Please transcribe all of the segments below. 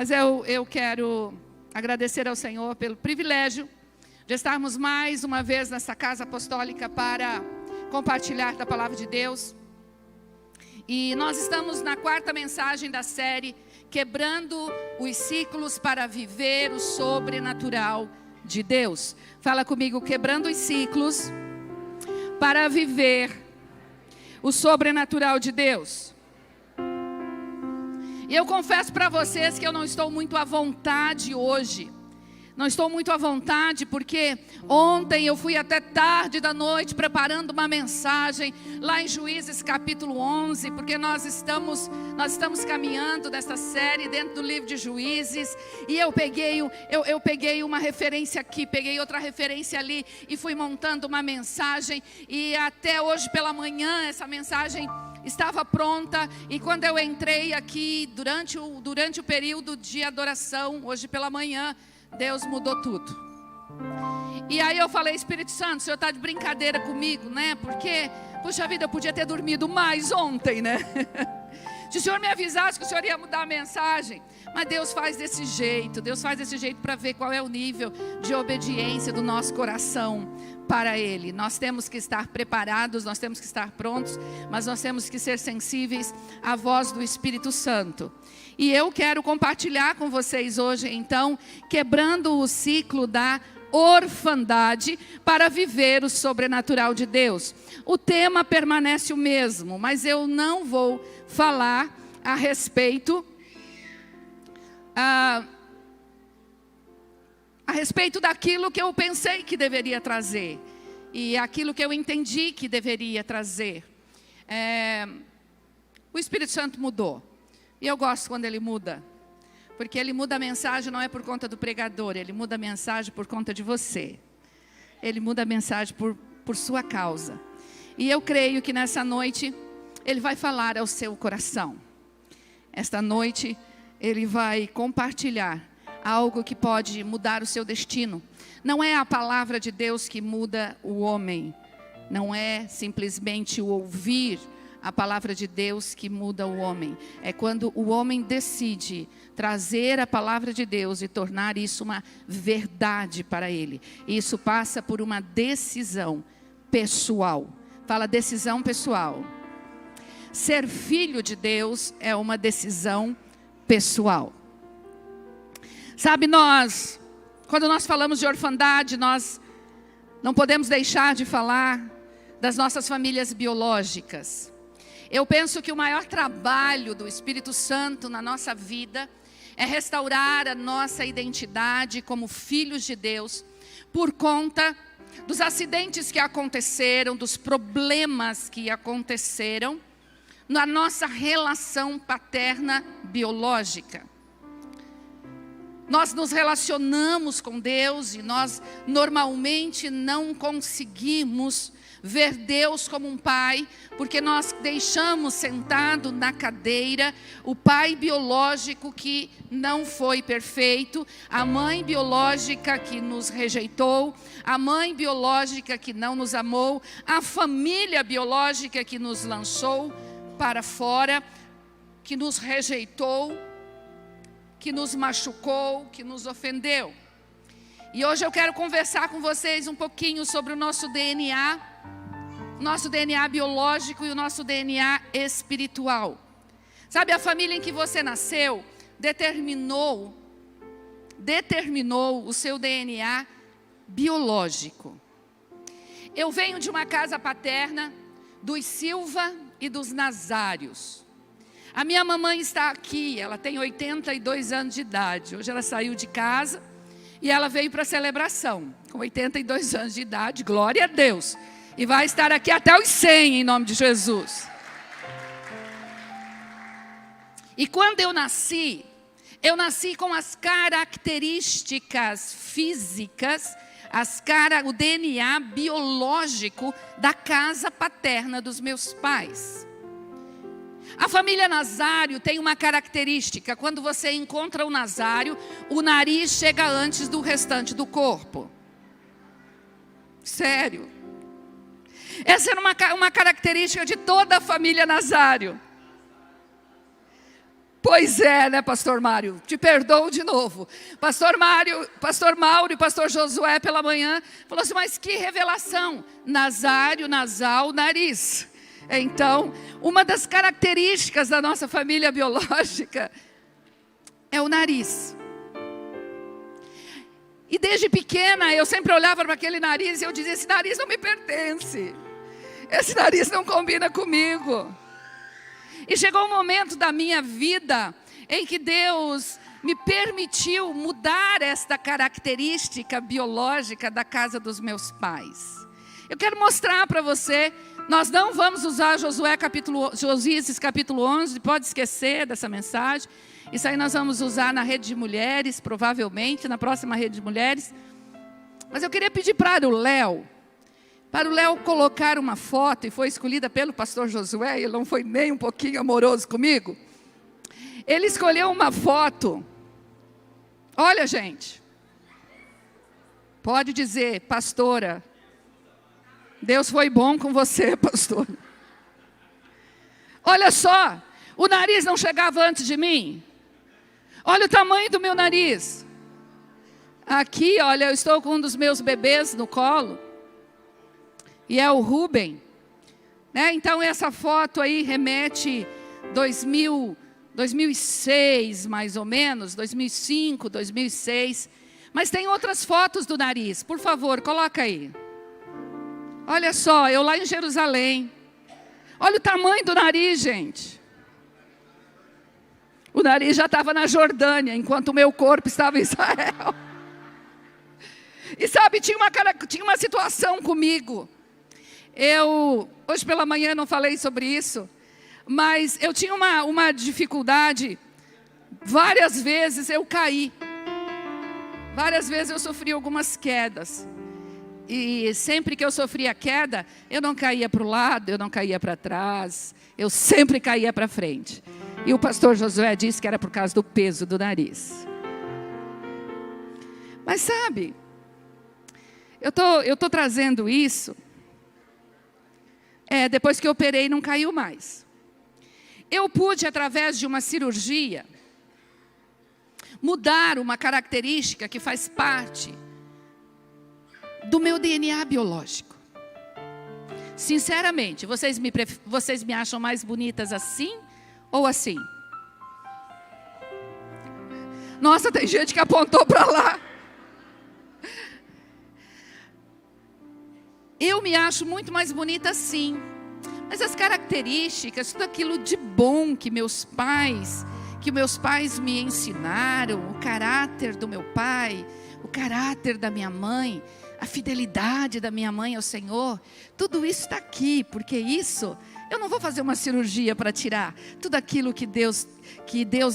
Mas eu quero agradecer ao Senhor pelo privilégio de estarmos mais uma vez nessa casa apostólica para compartilhar da palavra de Deus. E nós estamos na 4ª mensagem da série, Quebrando os Ciclos para Viver o Sobrenatural de Deus. Fala comigo, quebrando os ciclos para viver o sobrenatural de Deus. E eu confesso para vocês que eu não estou muito à vontade hoje. Não estou muito à vontade porque ontem eu fui até tarde da noite preparando uma mensagem lá em Juízes capítulo 11, porque nós estamos caminhando nessa série dentro do livro de Juízes, e eu peguei uma referência aqui, peguei outra referência ali e fui montando uma mensagem, e até hoje pela manhã essa mensagem estava pronta, e quando eu entrei aqui durante o período de adoração, hoje pela manhã, Deus mudou tudo. E aí eu falei, Espírito Santo, o Senhor está de brincadeira comigo, né? Porque, puxa vida, eu podia ter dormido mais ontem, né? Se o Senhor me avisasse que o Senhor ia mudar a mensagem. Mas Deus faz desse jeito. Deus faz desse jeito para ver qual é o nível de obediência do nosso coração para Ele. Nós temos que estar preparados, nós temos que estar prontos, mas nós temos que ser sensíveis à voz do Espírito Santo. E eu quero compartilhar com vocês hoje, então, quebrando o ciclo da orfandade para viver o sobrenatural de Deus. O tema permanece o mesmo, mas eu não vou falar a respeito daquilo que eu pensei que deveria trazer e aquilo que eu entendi que deveria trazer. O Espírito Santo mudou. E eu gosto quando ele muda, porque ele muda a mensagem não é por conta do pregador, ele muda a mensagem por conta de você. Ele muda a mensagem por sua causa. E eu creio que nessa noite ele vai falar ao seu coração. Esta noite ele vai compartilhar algo que pode mudar o seu destino. Não é a palavra de Deus que muda o homem, não é simplesmente o ouvir a palavra de Deus que muda o homem. É quando o homem decide trazer a palavra de Deus e tornar isso uma verdade para ele. Isso passa por uma decisão pessoal. Fala, decisão pessoal. Ser filho de Deus é uma decisão pessoal. Sabe, quando nós falamos de orfandade, nós não podemos deixar de falar das nossas famílias biológicas. Eu penso que o maior trabalho do Espírito Santo na nossa vida é restaurar a nossa identidade como filhos de Deus, por conta dos acidentes que aconteceram, dos problemas que aconteceram na nossa relação paterna biológica. Nós nos relacionamos com Deus e nós normalmente não conseguimos ver Deus como um pai, porque nós deixamos sentado na cadeira o pai biológico que não foi perfeito, a mãe biológica que nos rejeitou, a mãe biológica que não nos amou, a família biológica que nos lançou para fora, que nos rejeitou, que nos machucou, que nos ofendeu. E hoje eu quero conversar com vocês um pouquinho sobre o nosso DNA biológico e o nosso DNA espiritual. Sabe, a família em que você nasceu determinou o seu DNA biológico. Eu venho de uma casa paterna dos Silva e dos Nazários. A minha mamãe está aqui, ela tem 82 anos de idade. Hoje ela saiu de casa e ela veio para a celebração, com 82 anos de idade, glória a Deus. E vai estar aqui até os 100, em nome de Jesus. E quando eu nasci com as características físicas, o DNA biológico da casa paterna dos meus pais. A família Nazário tem uma característica: quando você encontra o Nazário, o nariz chega antes do restante do corpo. Sério. Essa era uma característica de toda a família Nazário. Pois é, né, pastor Mário? Te perdoo de novo. Pastor Mauro e pastor Josué pela manhã falou assim, mas que revelação. Nasário, nasal, nariz. Então, uma das características da nossa família biológica é o nariz. E desde pequena eu sempre olhava para aquele nariz e eu dizia, esse nariz não me pertence. Esse nariz não combina comigo. E chegou um momento da minha vida em que Deus me permitiu mudar esta característica biológica da casa dos meus pais. Eu quero mostrar para você, nós não vamos usar Josias capítulo 11, pode esquecer dessa mensagem. Isso aí nós vamos usar na rede de mulheres, provavelmente, na próxima rede de mulheres. Mas eu queria pedir para o Léo colocar uma foto, e foi escolhida pelo pastor Josué, ele não foi nem um pouquinho amoroso comigo. Ele escolheu uma foto. Olha, gente. Pode dizer, pastora, Deus foi bom com você, pastor. Olha só, o nariz não chegava antes de mim. Olha o tamanho do meu nariz. Aqui, olha, eu estou com um dos meus bebês no colo. E é o Rubem, né? Então essa foto aí remete 2006 mais ou menos, 2005, 2006. Mas tem outras fotos do nariz, por favor, coloca aí. Olha só, eu lá em Jerusalém. Olha o tamanho do nariz, gente. O nariz já estava na Jordânia, enquanto o meu corpo estava em Israel. E sabe, tinha uma situação comigo. Hoje pela manhã não falei sobre isso, mas eu tinha uma dificuldade, várias vezes eu caí, várias vezes eu sofri algumas quedas, e sempre que eu sofria queda, eu não caía para o lado, eu não caía para trás, eu sempre caía para frente, e o pastor Josué disse que era por causa do peso do nariz. Mas sabe, eu tô trazendo isso, depois que eu operei, não caiu mais. Eu pude, através de uma cirurgia, mudar uma característica que faz parte do meu DNA biológico. Sinceramente, vocês me acham mais bonitas assim ou assim? Nossa, tem gente que apontou para lá. Eu me acho muito mais bonita assim. Mas as características, tudo aquilo de bom que meus pais me ensinaram, o caráter do meu pai, o caráter da minha mãe, a fidelidade da minha mãe ao Senhor, tudo isso está aqui, porque isso, eu não vou fazer uma cirurgia para tirar tudo aquilo que Deus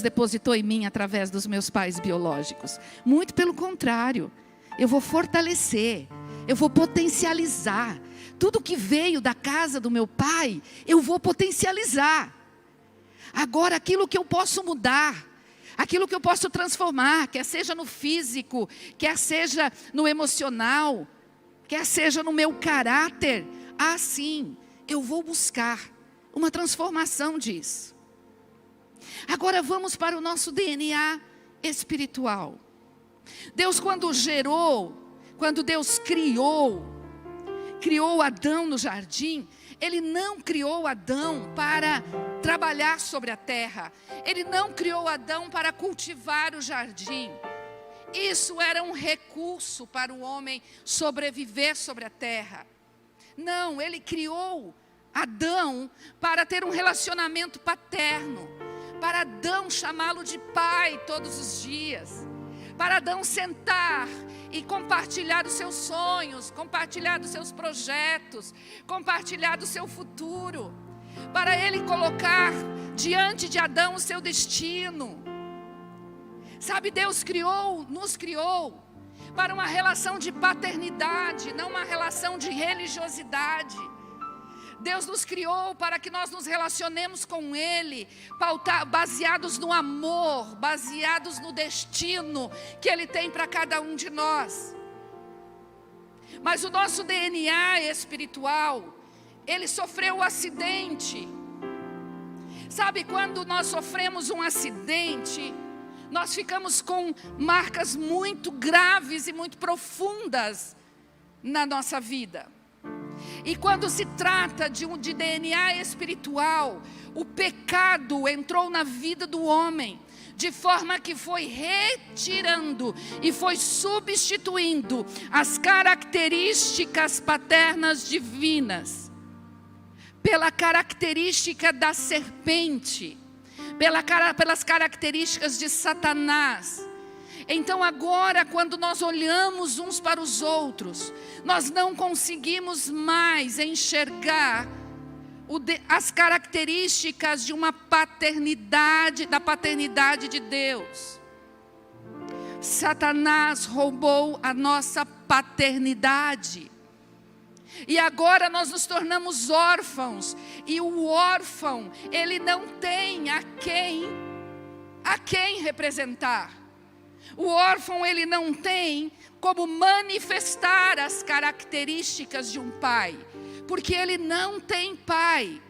depositou em mim através dos meus pais biológicos. Muito pelo contrário, eu vou fortalecer, eu vou potencializar. Tudo que veio da casa do meu pai, eu vou potencializar. Agora, aquilo que eu posso mudar, aquilo que eu posso transformar, quer seja no físico, quer seja no emocional, quer seja no meu caráter, assim, eu vou buscar uma transformação disso. Agora vamos para o nosso DNA espiritual. Deus, quando Deus criou Adão no jardim, Ele não criou Adão para trabalhar sobre a terra. Ele não criou Adão para cultivar o jardim. Isso era um recurso para o homem sobreviver sobre a terra. Não, Ele criou Adão para ter um relacionamento paterno, para Adão chamá-lo de pai todos os dias, para Adão sentar e compartilhar os seus sonhos, compartilhar dos seus projetos, compartilhar do seu futuro, para ele colocar diante de Adão o seu destino. Sabe, Deus nos criou para uma relação de paternidade, não uma relação de religiosidade. Deus nos criou para que nós nos relacionemos com Ele, baseados no amor, baseados no destino que Ele tem para cada um de nós. Mas o nosso DNA espiritual, ele sofreu um acidente. Sabe, quando nós sofremos um acidente, nós ficamos com marcas muito graves e muito profundas na nossa vida. E quando se trata de DNA espiritual, o pecado entrou na vida do homem, de forma que foi retirando e foi substituindo as características paternas divinas pela característica da serpente, pelas características de Satanás. Então agora, quando nós olhamos uns para os outros, nós não conseguimos mais enxergar as características de uma paternidade, da paternidade de Deus. Satanás roubou a nossa paternidade. E agora nós nos tornamos órfãos. E o órfão, ele não tem a quem representar. O órfão, ele não tem como manifestar as características de um pai, porque ele não tem pai.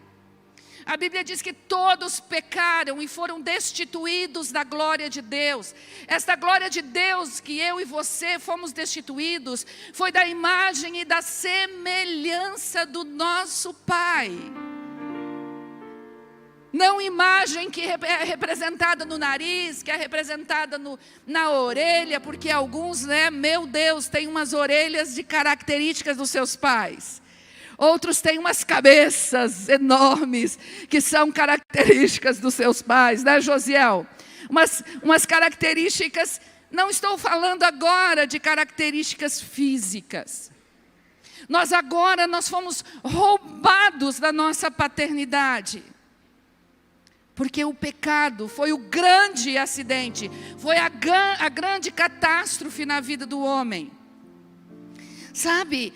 A Bíblia diz que todos pecaram e foram destituídos da glória de Deus. Esta glória de Deus que eu e você fomos destituídos, foi da imagem e da semelhança do nosso Pai. Não imagem que é representada no nariz, que é representada na orelha, porque alguns, meu Deus, têm umas orelhas de características dos seus pais. Outros têm umas cabeças enormes, que são características dos seus pais, Josiel? Umas características, não estou falando agora de características físicas. Nós fomos roubados da nossa paternidade. Porque o pecado foi o grande acidente, foi a grande catástrofe na vida do homem. Sabe,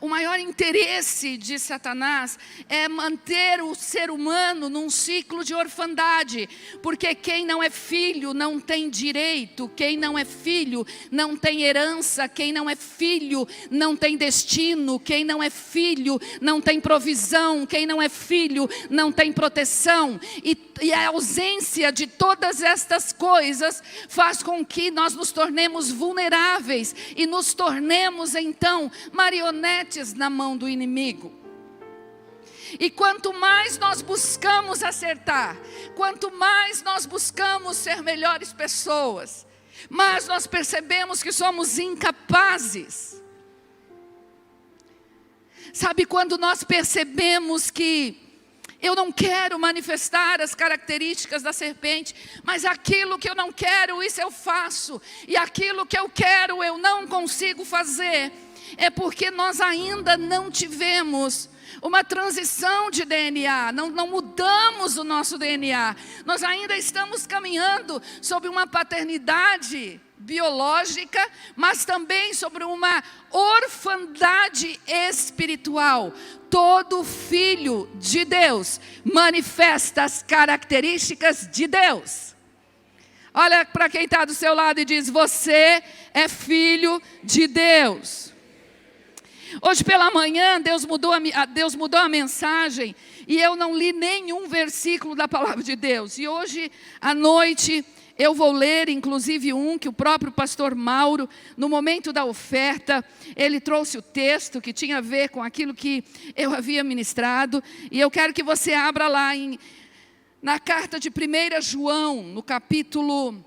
o maior interesse de Satanás é manter o ser humano num ciclo de orfandade. Porque quem não é filho não tem direito, quem não é filho não tem herança, quem não é filho não tem destino, quem não é filho não tem provisão, quem não é filho não tem proteção. E a ausência de todas estas coisas faz com que nós nos tornemos vulneráveis e nos tornemos então marionetes na mão do inimigo. E quanto mais nós buscamos acertar, quanto mais nós buscamos ser melhores pessoas, mais nós percebemos que somos incapazes. Sabe, quando nós percebemos que eu não quero manifestar as características da serpente, mas aquilo que eu não quero, isso eu faço. E aquilo que eu quero, eu não consigo fazer. É porque nós ainda não tivemos uma transição de DNA, não mudamos o nosso DNA. Nós ainda estamos caminhando sobre uma paternidade biológica, mas também sobre uma orfandade espiritual. Todo filho de Deus manifesta as características de Deus. Olha para quem está do seu lado e diz: você é filho de Deus. Hoje pela manhã Deus mudou a mensagem e eu não li nenhum versículo da palavra de Deus. E hoje à noite eu vou ler, inclusive, que o próprio pastor Mauro, no momento da oferta, ele trouxe o texto que tinha a ver com aquilo que eu havia ministrado. E eu quero que você abra lá na carta de 1 João, no capítulo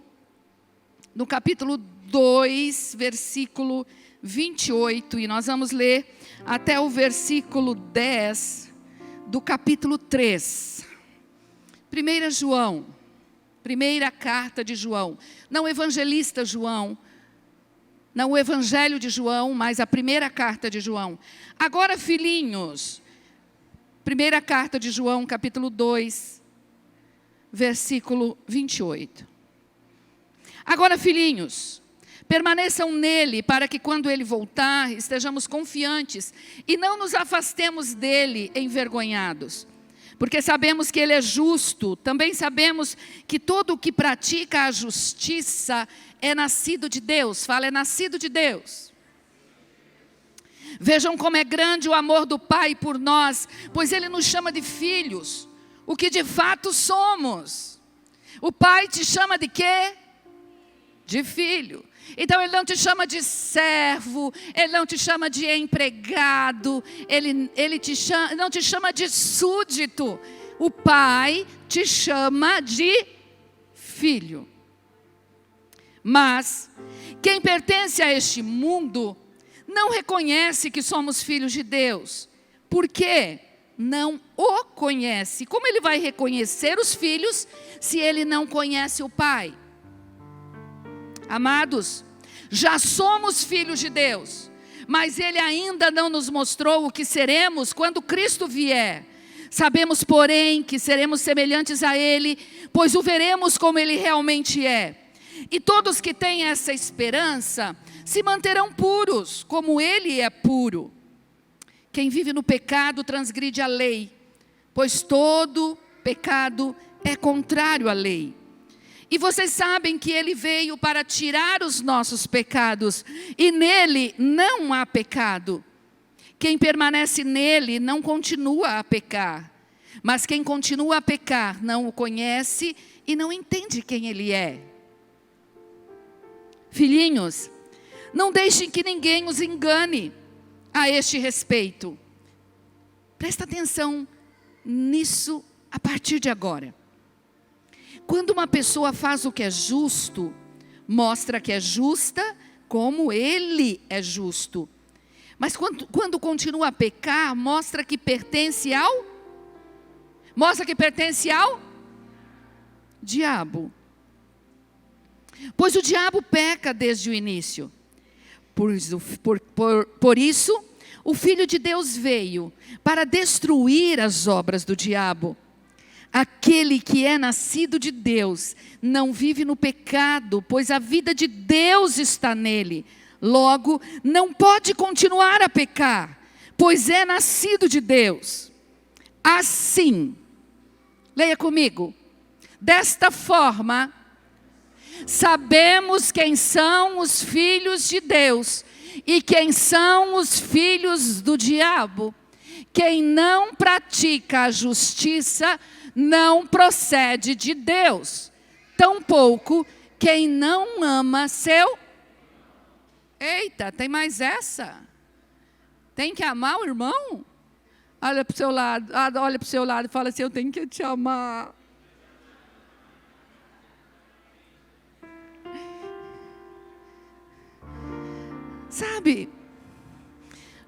2, versículo 28. E nós vamos ler até o versículo 10 do capítulo 3. 1 João. Primeira carta de João, não o evangelista João, não o evangelho de João, mas a primeira carta de João. Agora, filhinhos, primeira carta de João, capítulo 2, versículo 28. Agora, filhinhos, permaneçam nele, para que quando ele voltar, estejamos confiantes e não nos afastemos dele envergonhados. Porque sabemos que ele é justo, também sabemos que todo o que pratica a justiça é nascido de Deus. Fala, é nascido de Deus. Vejam como é grande o amor do Pai por nós, pois Ele nos chama de filhos. o que de fato somos. O Pai te chama de quê? De filho. Então Ele não te chama de servo, Ele não te chama de empregado, Ele não te chama de súdito. O Pai te chama de filho. Mas quem pertence a este mundo não reconhece que somos filhos de Deus. Por quê? Não o conhece. Como ele vai reconhecer os filhos se ele não conhece o Pai? Amados, já somos filhos de Deus, mas Ele ainda não nos mostrou o que seremos quando Cristo vier. Sabemos, porém, que seremos semelhantes a Ele, pois o veremos como Ele realmente é. E todos que têm essa esperança se manterão puros, como Ele é puro. Quem vive no pecado transgride a lei, pois todo pecado é contrário à lei. E vocês sabem que Ele veio para tirar os nossos pecados, e nele não há pecado. Quem permanece nele não continua a pecar, mas quem continua a pecar não o conhece e não entende quem Ele é. Filhinhos, não deixem que ninguém os engane a este respeito. Presta atenção nisso a partir de agora. Quando uma pessoa faz o que é justo, mostra que é justa como Ele é justo. Mas quando continua a pecar, mostra que pertence ao diabo. Pois o diabo peca desde o início. Por isso, o Filho de Deus veio para destruir as obras do diabo. Aquele que é nascido de Deus não vive no pecado, pois a vida de Deus está nele. Logo, não pode continuar a pecar, pois é nascido de Deus. Assim, leia comigo. Desta forma, sabemos quem são os filhos de Deus e quem são os filhos do diabo. Quem não pratica a justiça não procede de Deus. Tampouco quem não ama seu... Eita, tem mais essa? Tem que amar o irmão? Olha para o seu lado e fala assim, eu tenho que te amar. Sabe,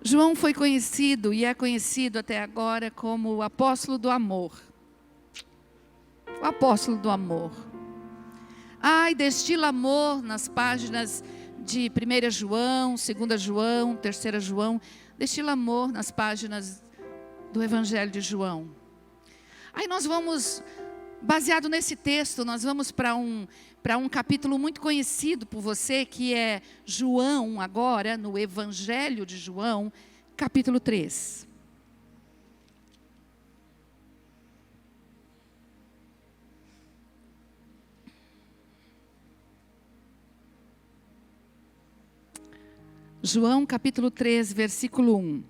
João foi conhecido e é conhecido até agora como o apóstolo do amor. O apóstolo do amor. Ai, destila amor nas páginas de 1 João, 2 João, 3 João. Destila amor nas páginas do Evangelho de João. Aí nós vamos, baseado nesse texto, nós vamos para um capítulo muito conhecido por você, que é João, agora, no Evangelho de João, capítulo 3. João capítulo 3, versículo 1.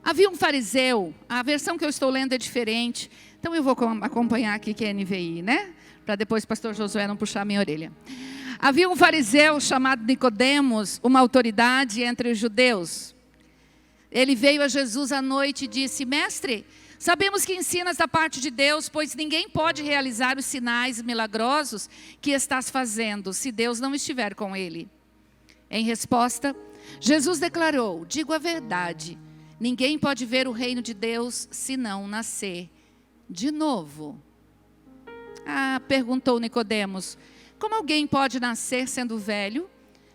Havia um fariseu, a versão que eu estou lendo é diferente, então eu vou acompanhar aqui que é NVI, né? Para depois o pastor Josué não puxar a minha orelha. Havia um fariseu chamado Nicodemos, uma autoridade entre os judeus. Ele veio a Jesus à noite e disse, mestre, sabemos que ensinas da parte de Deus, pois ninguém pode realizar os sinais milagrosos que estás fazendo, se Deus não estiver com ele. Em resposta, Jesus declarou, digo a verdade, ninguém pode ver o reino de Deus se não nascer de novo. Perguntou Nicodemos, como alguém pode nascer sendo velho?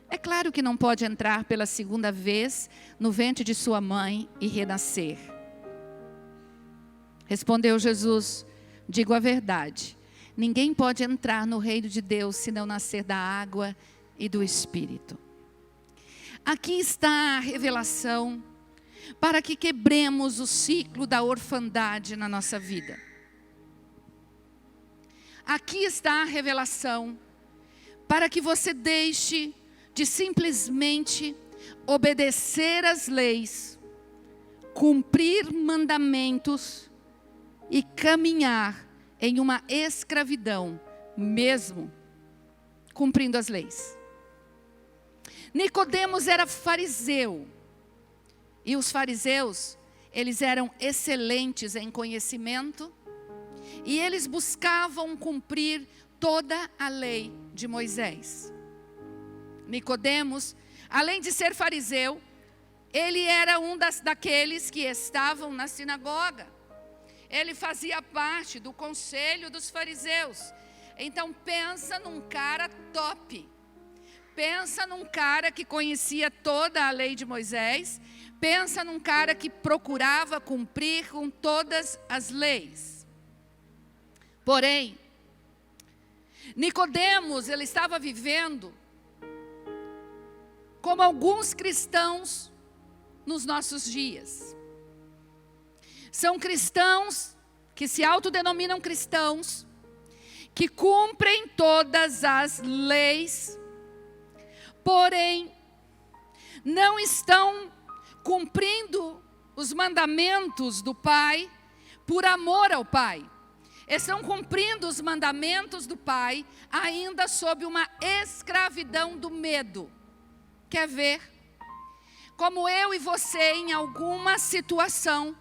É claro que não pode entrar pela segunda vez no ventre de sua mãe e renascer. Respondeu Jesus, digo a verdade, ninguém pode entrar no reino de Deus se não nascer da água e do Espírito. Aqui está a revelação para que quebremos o ciclo da orfandade na nossa vida. Aqui está a revelação para que você deixe de simplesmente obedecer às leis, cumprir mandamentos e caminhar em uma escravidão, mesmo cumprindo as leis. Nicodemos era fariseu. E os fariseus, eles eram excelentes em conhecimento. E eles buscavam cumprir toda a lei de Moisés. Nicodemos, além de ser fariseu, ele era daqueles que estavam na sinagoga. Ele fazia parte do conselho dos fariseus. Então pensa num cara top. Pensa num cara que conhecia toda a lei de Moisés. Pensa num cara que procurava cumprir com todas as leis. Porém, Nicodemos, ele estava vivendo como alguns cristãos nos nossos dias. São cristãos que se autodenominam cristãos, que cumprem todas as leis, porém, não estão cumprindo os mandamentos do Pai por amor ao Pai. Estão cumprindo os mandamentos do Pai ainda sob uma escravidão do medo. Quer ver? Como eu e você, em alguma situação,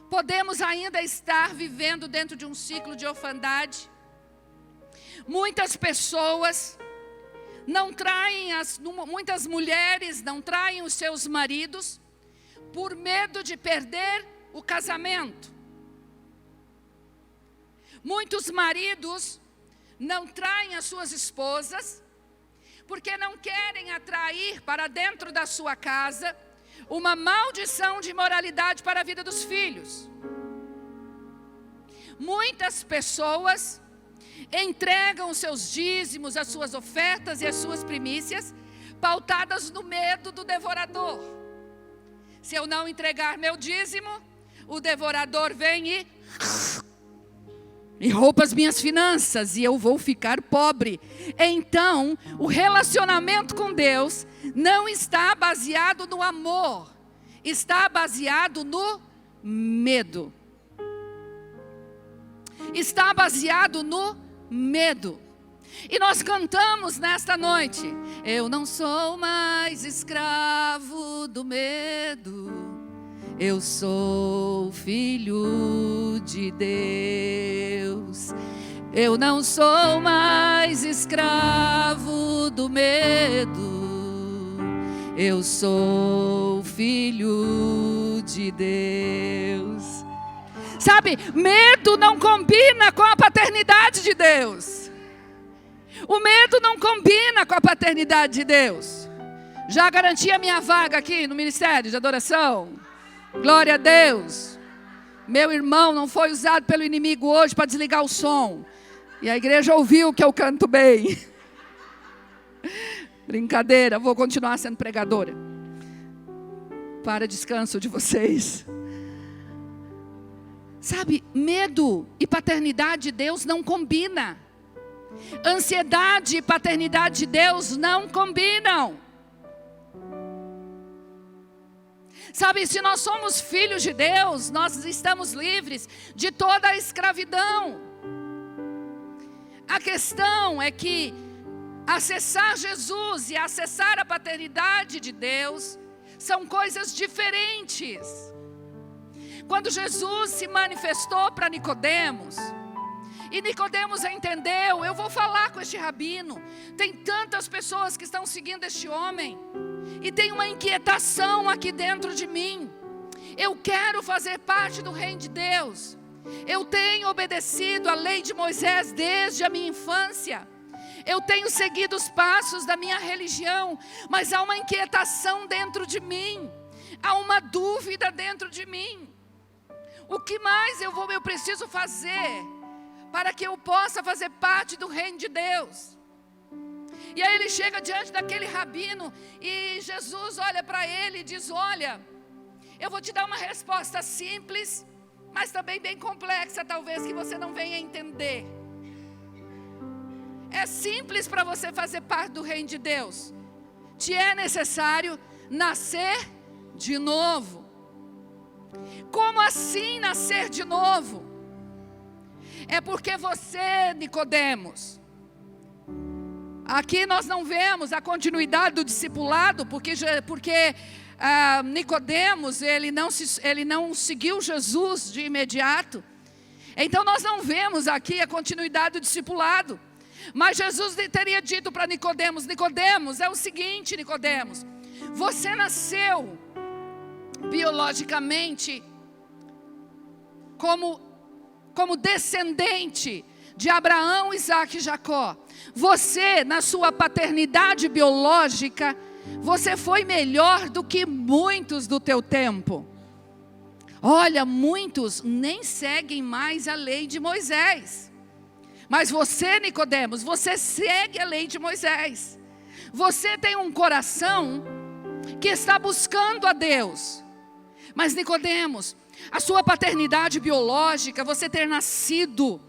podemos ainda estar vivendo dentro de um ciclo de orfandade. Muitas pessoas não traem, muitas mulheres não traem os seus maridos por medo de perder o casamento. Muitos maridos não traem as suas esposas porque não querem atrair para dentro da sua casa uma maldição de imoralidade para a vida dos filhos. Muitas pessoas entregam os seus dízimos, as suas ofertas e as suas primícias, pautadas no medo do devorador. Se eu não entregar meu dízimo, o devorador vem e rouba as minhas finanças e eu vou ficar pobre. Então, o relacionamento com Deus não está baseado no amor, está baseado no medo. Está baseado no medo. E nós cantamos nesta noite: eu não sou mais escravo do medo, eu sou filho de Deus. Eu não sou mais escravo do medo, eu sou filho de Deus. Sabe, medo não combina com a paternidade de Deus. O medo não combina com a paternidade de Deus. Já garanti a minha vaga aqui no Ministério de Adoração. Glória a Deus. Meu irmão não foi usado pelo inimigo hoje para desligar o som. E a igreja ouviu que eu canto bem. Brincadeira, vou continuar sendo pregadora. Para descanso de vocês. Sabe, medo e paternidade de Deus não combinam. Ansiedade e paternidade de Deus não combinam. Sabe, se nós somos filhos de Deus, nós estamos livres de toda a escravidão. A questão é que acessar Jesus e acessar a paternidade de Deus são coisas diferentes. Quando Jesus se manifestou para Nicodemos, e Nicodemos entendeu: eu vou falar com este rabino, tem tantas pessoas que estão seguindo este homem, e tem uma inquietação aqui dentro de mim. Eu quero fazer parte do reino de Deus. Eu tenho obedecido a lei de Moisés desde a minha infância. Eu tenho seguido os passos da minha religião, mas há uma inquietação dentro de mim. Há uma dúvida dentro de mim. O que mais eu preciso fazer para que eu possa fazer parte do reino de Deus? E aí ele chega diante daquele rabino e Jesus olha para ele e diz: olha, eu vou te dar uma resposta simples, mas também bem complexa, talvez que você não venha entender. É simples para você fazer parte do reino de Deus. Te é necessário nascer de novo. Como assim nascer de novo? É porque você, Nicodemos, aqui nós não vemos a continuidade do discipulado, porque Nicodemos, ele não seguiu Jesus de imediato. Então nós não vemos aqui a continuidade do discipulado. Mas Jesus teria dito para Nicodemos: Nicodemos, é o seguinte, Nicodemos, você nasceu biologicamente como descendente de Abraão, Isaque e Jacó. Você, na sua paternidade biológica, você foi melhor do que muitos do teu tempo. Olha, muitos nem seguem mais a lei de Moisés. Mas você, Nicodemos, você segue a lei de Moisés. Você tem um coração que está buscando a Deus. Mas, Nicodemos, a sua paternidade biológica, você ter nascido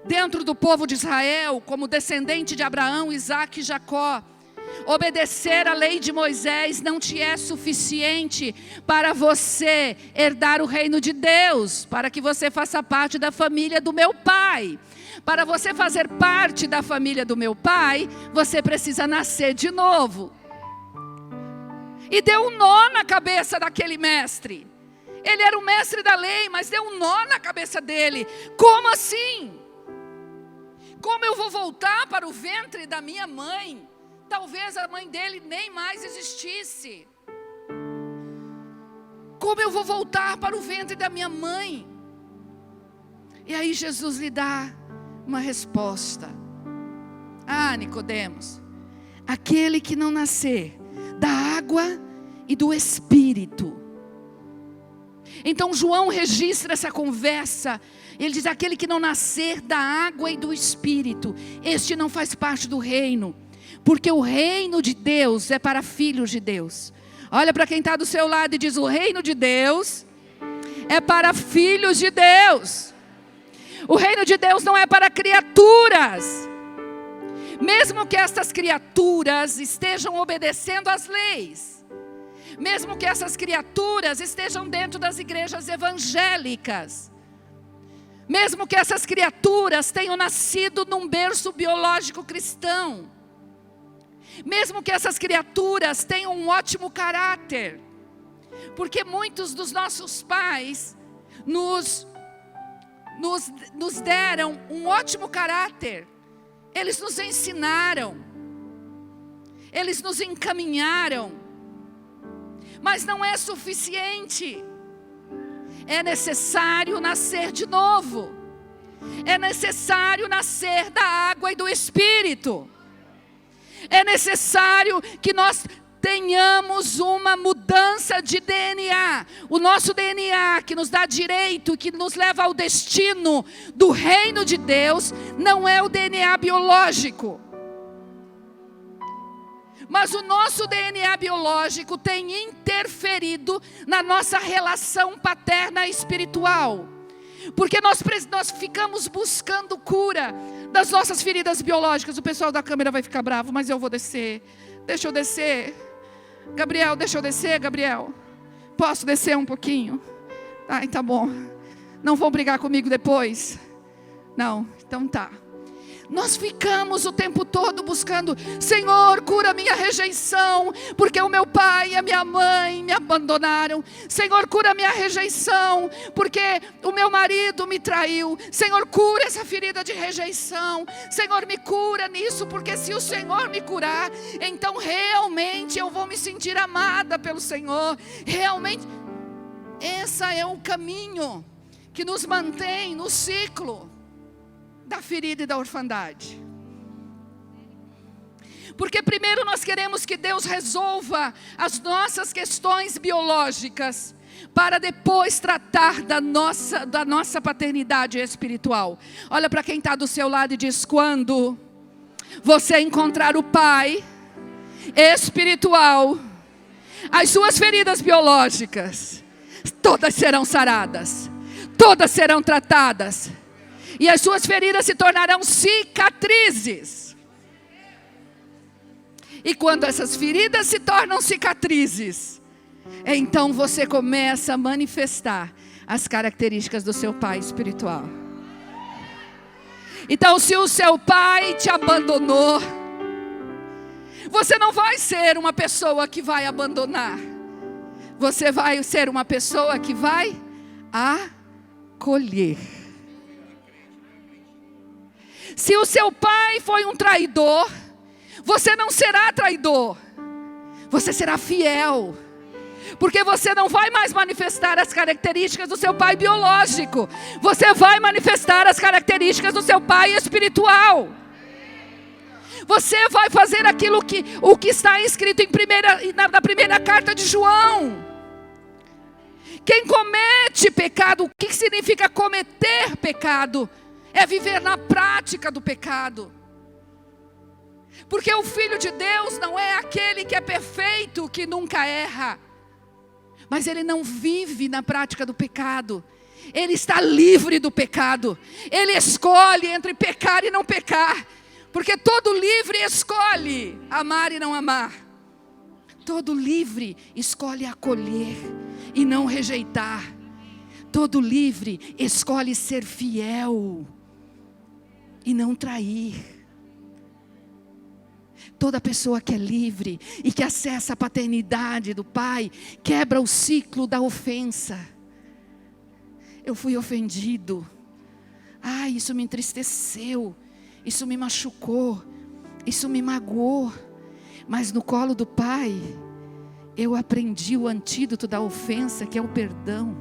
dentro do povo de Israel, como descendente de Abraão, Isaque e Jacó, obedecer a lei de Moisés não te é suficiente para você herdar o reino de Deus, para que você faça parte da família do meu pai. Para você fazer parte da família do meu pai, você precisa nascer de novo. E deu um nó na cabeça daquele mestre. Ele era o mestre da lei, mas deu um nó na cabeça dele. Como assim? Como eu vou voltar para o ventre da minha mãe? Talvez a mãe dele nem mais existisse. Como eu vou voltar para o ventre da minha mãe? E aí Jesus lhe dá uma resposta. Ah, Nicodemos, aquele que não nascer da água e do Espírito. Então João registra essa conversa. Ele diz: aquele que não nascer da água e do Espírito, este não faz parte do reino. Porque o reino de Deus é para filhos de Deus. Olha para quem está do seu lado e diz: o reino de Deus é para filhos de Deus. O reino de Deus não é para criaturas. Mesmo que estas criaturas estejam obedecendo às leis. Mesmo que essas criaturas estejam dentro das igrejas evangélicas. Mesmo que essas criaturas tenham nascido num berço biológico cristão. Mesmo que essas criaturas tenham um ótimo caráter. Porque muitos dos nossos pais nos deram um ótimo caráter. Eles nos ensinaram. Eles nos encaminharam. Mas não é suficiente. É necessário nascer de novo. É necessário nascer da água e do Espírito. É necessário que nós tenhamos uma mudança de DNA. O nosso DNA que nos dá direito, que nos leva ao destino do reino de Deus, não é o DNA biológico. Mas o nosso DNA biológico tem interferido na nossa relação paterna e espiritual. Porque nós ficamos buscando cura das nossas feridas biológicas. O pessoal da câmera vai ficar bravo, mas eu vou descer. Deixa eu descer. Gabriel, deixa eu descer, Gabriel. Posso descer um pouquinho? Ai, tá bom. Não vão brigar comigo depois? Não, então tá. Nós ficamos o tempo todo buscando: Senhor, cura minha rejeição, porque o meu pai e a minha mãe me abandonaram. Senhor, cura minha rejeição, porque o meu marido me traiu. Senhor, cura essa ferida de rejeição. Senhor, me cura nisso, porque se o Senhor me curar, então realmente eu vou me sentir amada pelo Senhor. Realmente, esse é o caminho que nos mantém no ciclo da ferida e da orfandade. Porque primeiro nós queremos que Deus resolva as nossas questões biológicas, para depois tratar da nossa paternidade espiritual. Olha para quem está do seu lado e diz: quando você encontrar o Pai espiritual, as suas feridas biológicas todas serão saradas, todas serão tratadas. E as suas feridas se tornarão cicatrizes. E quando essas feridas se tornam cicatrizes, então você começa a manifestar as características do seu pai espiritual. Então, se o seu pai te abandonou, você não vai ser uma pessoa que vai abandonar. Você vai ser uma pessoa que vai acolher. Se o seu pai foi um traidor, você não será traidor. Você será fiel. Porque você não vai mais manifestar as características do seu pai biológico. Você vai manifestar as características do seu pai espiritual. Você vai fazer o que está escrito na primeira carta de João. Quem comete pecado, o que significa cometer pecado? É viver na prática do pecado. Porque o Filho de Deus não é aquele que é perfeito, que nunca erra. Mas ele não vive na prática do pecado. Ele está livre do pecado. Ele escolhe entre pecar e não pecar. Porque todo livre escolhe amar e não amar. Todo livre escolhe acolher e não rejeitar. Todo livre escolhe ser fiel e não trair. Toda pessoa que é livre e que acessa a paternidade do Pai, quebra o ciclo da ofensa. Eu fui ofendido. Isso me entristeceu. Isso me machucou. Isso me magoou. Mas no colo do Pai, eu aprendi o antídoto da ofensa, que é o perdão.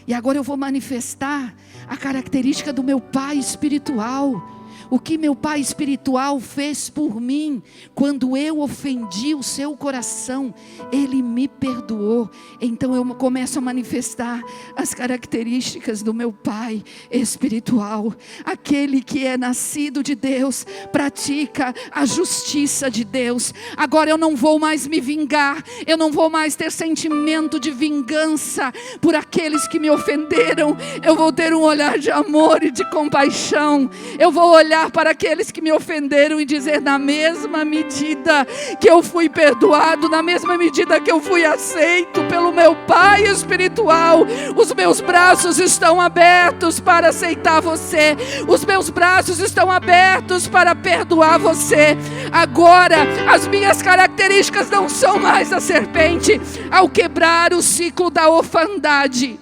E agora eu vou manifestar a característica do meu pai espiritual. O que meu pai espiritual fez por mim, quando eu ofendi o seu coração, ele me perdoou. Então eu começo a manifestar as características do meu pai espiritual. Aquele que é nascido de Deus, pratica a justiça de Deus. Agora eu não vou mais me vingar, eu não vou mais ter sentimento de vingança por aqueles que me ofenderam. Eu vou ter um olhar de amor e de compaixão. Eu vou olhar para aqueles que me ofenderam e dizer: na mesma medida que eu fui perdoado, na mesma medida que eu fui aceito pelo meu pai espiritual, os meus braços estão abertos para aceitar você, os meus braços estão abertos para perdoar você. Agora as minhas características não são mais a serpente ao quebrar o ciclo da orfandade.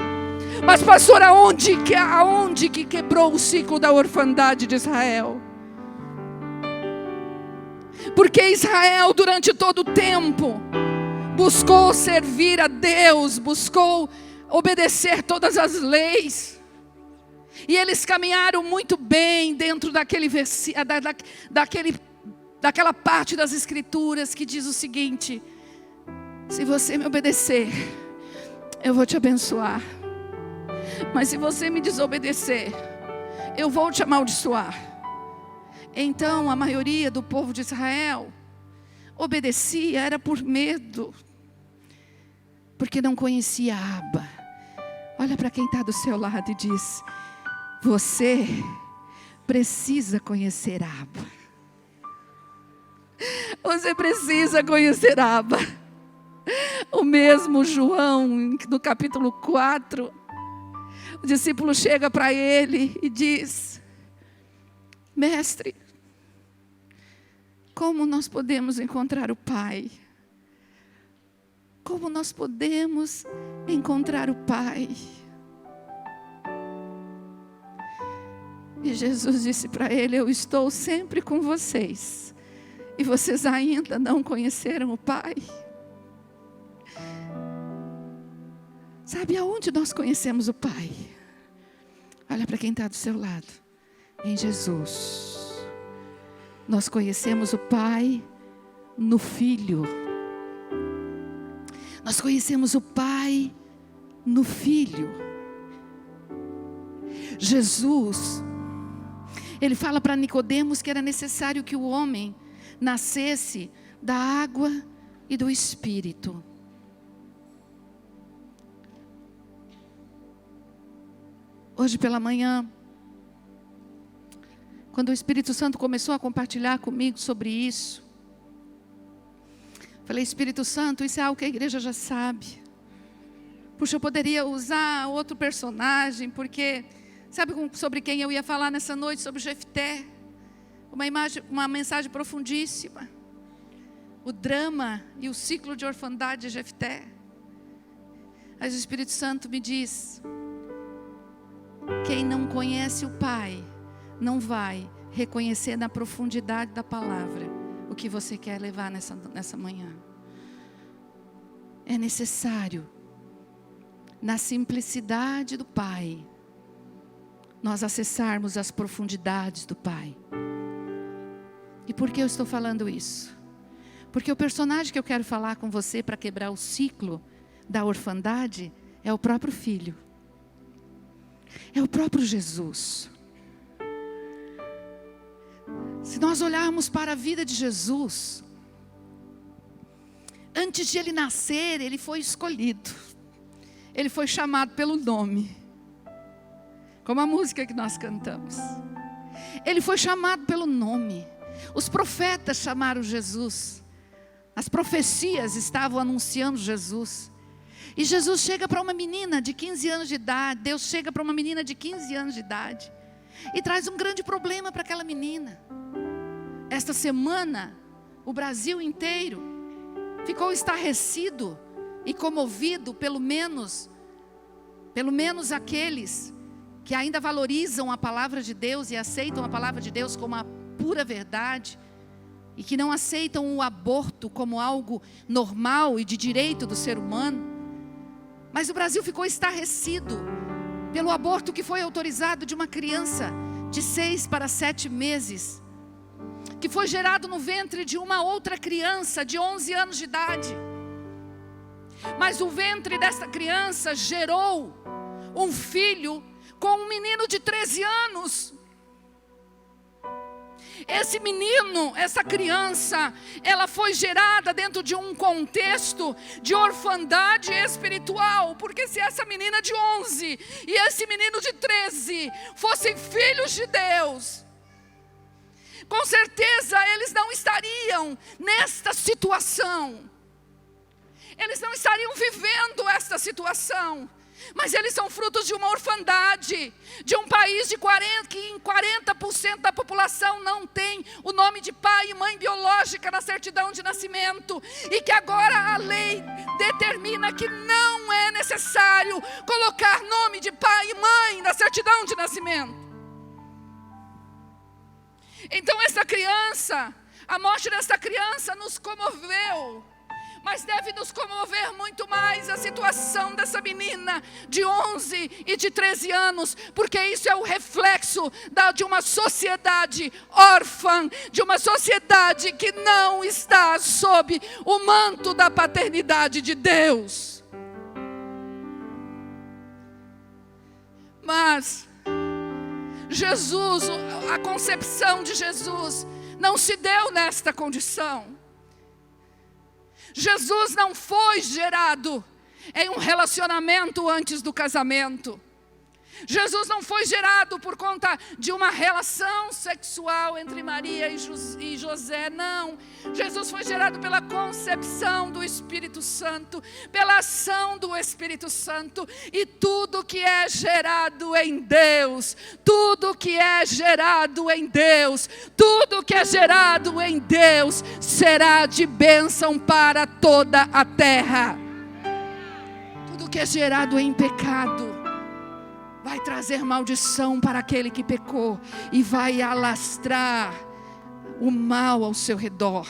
Mas pastor, aonde que quebrou o ciclo da orfandade de Israel? Porque Israel durante todo o tempo buscou servir a Deus, buscou obedecer todas as leis. E eles caminharam muito bem dentro daquela parte das Escrituras que diz o seguinte: se você me obedecer, eu vou te abençoar. Mas se você me desobedecer, eu vou te amaldiçoar. Então a maioria do povo de Israel obedecia, era por medo, porque não conhecia Abba. Olha para quem está do seu lado e diz: você precisa conhecer Abba. Você precisa conhecer Abba. O mesmo João, no capítulo 4, o discípulo chega para ele e diz: mestre, como nós podemos encontrar o Pai? Como nós podemos encontrar o Pai? E Jesus disse para ele: eu estou sempre com vocês, e vocês ainda não conheceram o Pai. Sabe aonde nós conhecemos o Pai? Olha para quem está do seu lado. Em Jesus. Nós conhecemos o Pai no Filho. Nós conhecemos o Pai no Filho. Jesus, ele fala para Nicodemos que era necessário que o homem nascesse da água e do Espírito. Hoje pela manhã, quando o Espírito Santo começou a compartilhar comigo sobre isso, falei: Espírito Santo, isso é algo que a igreja já sabe. Puxa, eu poderia usar outro personagem, porque Sabe sobre quem eu ia falar nessa noite? Sobre Jefté. Uma mensagem profundíssima. O drama e o ciclo de orfandade de Jefté. Mas o Espírito Santo me diz: quem não conhece o Pai, não vai reconhecer na profundidade da palavra o que você quer levar nessa manhã. É necessário, na simplicidade do Pai, nós acessarmos as profundidades do Pai. E por que eu estou falando isso? Porque o personagem que eu quero falar com você para quebrar o ciclo da orfandade é o próprio Filho. É o próprio Jesus. Se nós olharmos para a vida de Jesus, antes de ele nascer, ele foi escolhido. Ele foi chamado pelo nome. Como a música que nós cantamos. Ele foi chamado pelo nome. Os profetas chamaram Jesus. As profecias estavam anunciando Jesus. E Jesus chega para uma menina de 15 anos de idade. Deus chega para uma menina de 15 anos de idade. E traz um grande problema para aquela menina. Esta semana, o Brasil inteiro ficou estarrecido e comovido, pelo menos aqueles que ainda valorizam a palavra de Deus e aceitam a palavra de Deus como a pura verdade, e que não aceitam o aborto como algo normal e de direito do ser humano. Mas o Brasil ficou estarrecido pelo aborto que foi autorizado de uma criança de 6 para 7 meses, que foi gerado no ventre de uma outra criança de 11 anos de idade. Mas o ventre dessa criança gerou um filho com um menino de 13 anos. Esse menino, essa criança, ela foi gerada dentro de um contexto de orfandade espiritual. Porque se essa menina de 11 e esse menino de 13 fossem filhos de Deus, com certeza eles não estariam nesta situação. Eles não estariam vivendo esta situação. Mas eles são frutos de uma orfandade, de um país que em 40% da população não tem o nome de pai e mãe biológica na certidão de nascimento. E que agora a lei determina que não é necessário colocar nome de pai e mãe na certidão de nascimento. Então essa criança, a morte dessa criança nos comoveu. Mas deve nos comover muito mais a situação dessa menina de 11 e de 13 anos. Porque isso é o reflexo de uma sociedade órfã. De uma sociedade que não está sob o manto da paternidade de Deus. Mas Jesus, a concepção de Jesus não se deu nesta condição. Jesus não foi gerado em um relacionamento antes do casamento. Jesus não foi gerado por conta de uma relação sexual entre Maria e José, não. Jesus foi gerado pela concepção do Espírito Santo, pela ação do Espírito Santo. E tudo que é gerado em Deus, tudo que é gerado em Deus, tudo que é gerado em Deus será de bênção para toda a terra. Tudo que é gerado em pecado vai trazer maldição para aquele que pecou e vai alastrar o mal ao seu redor.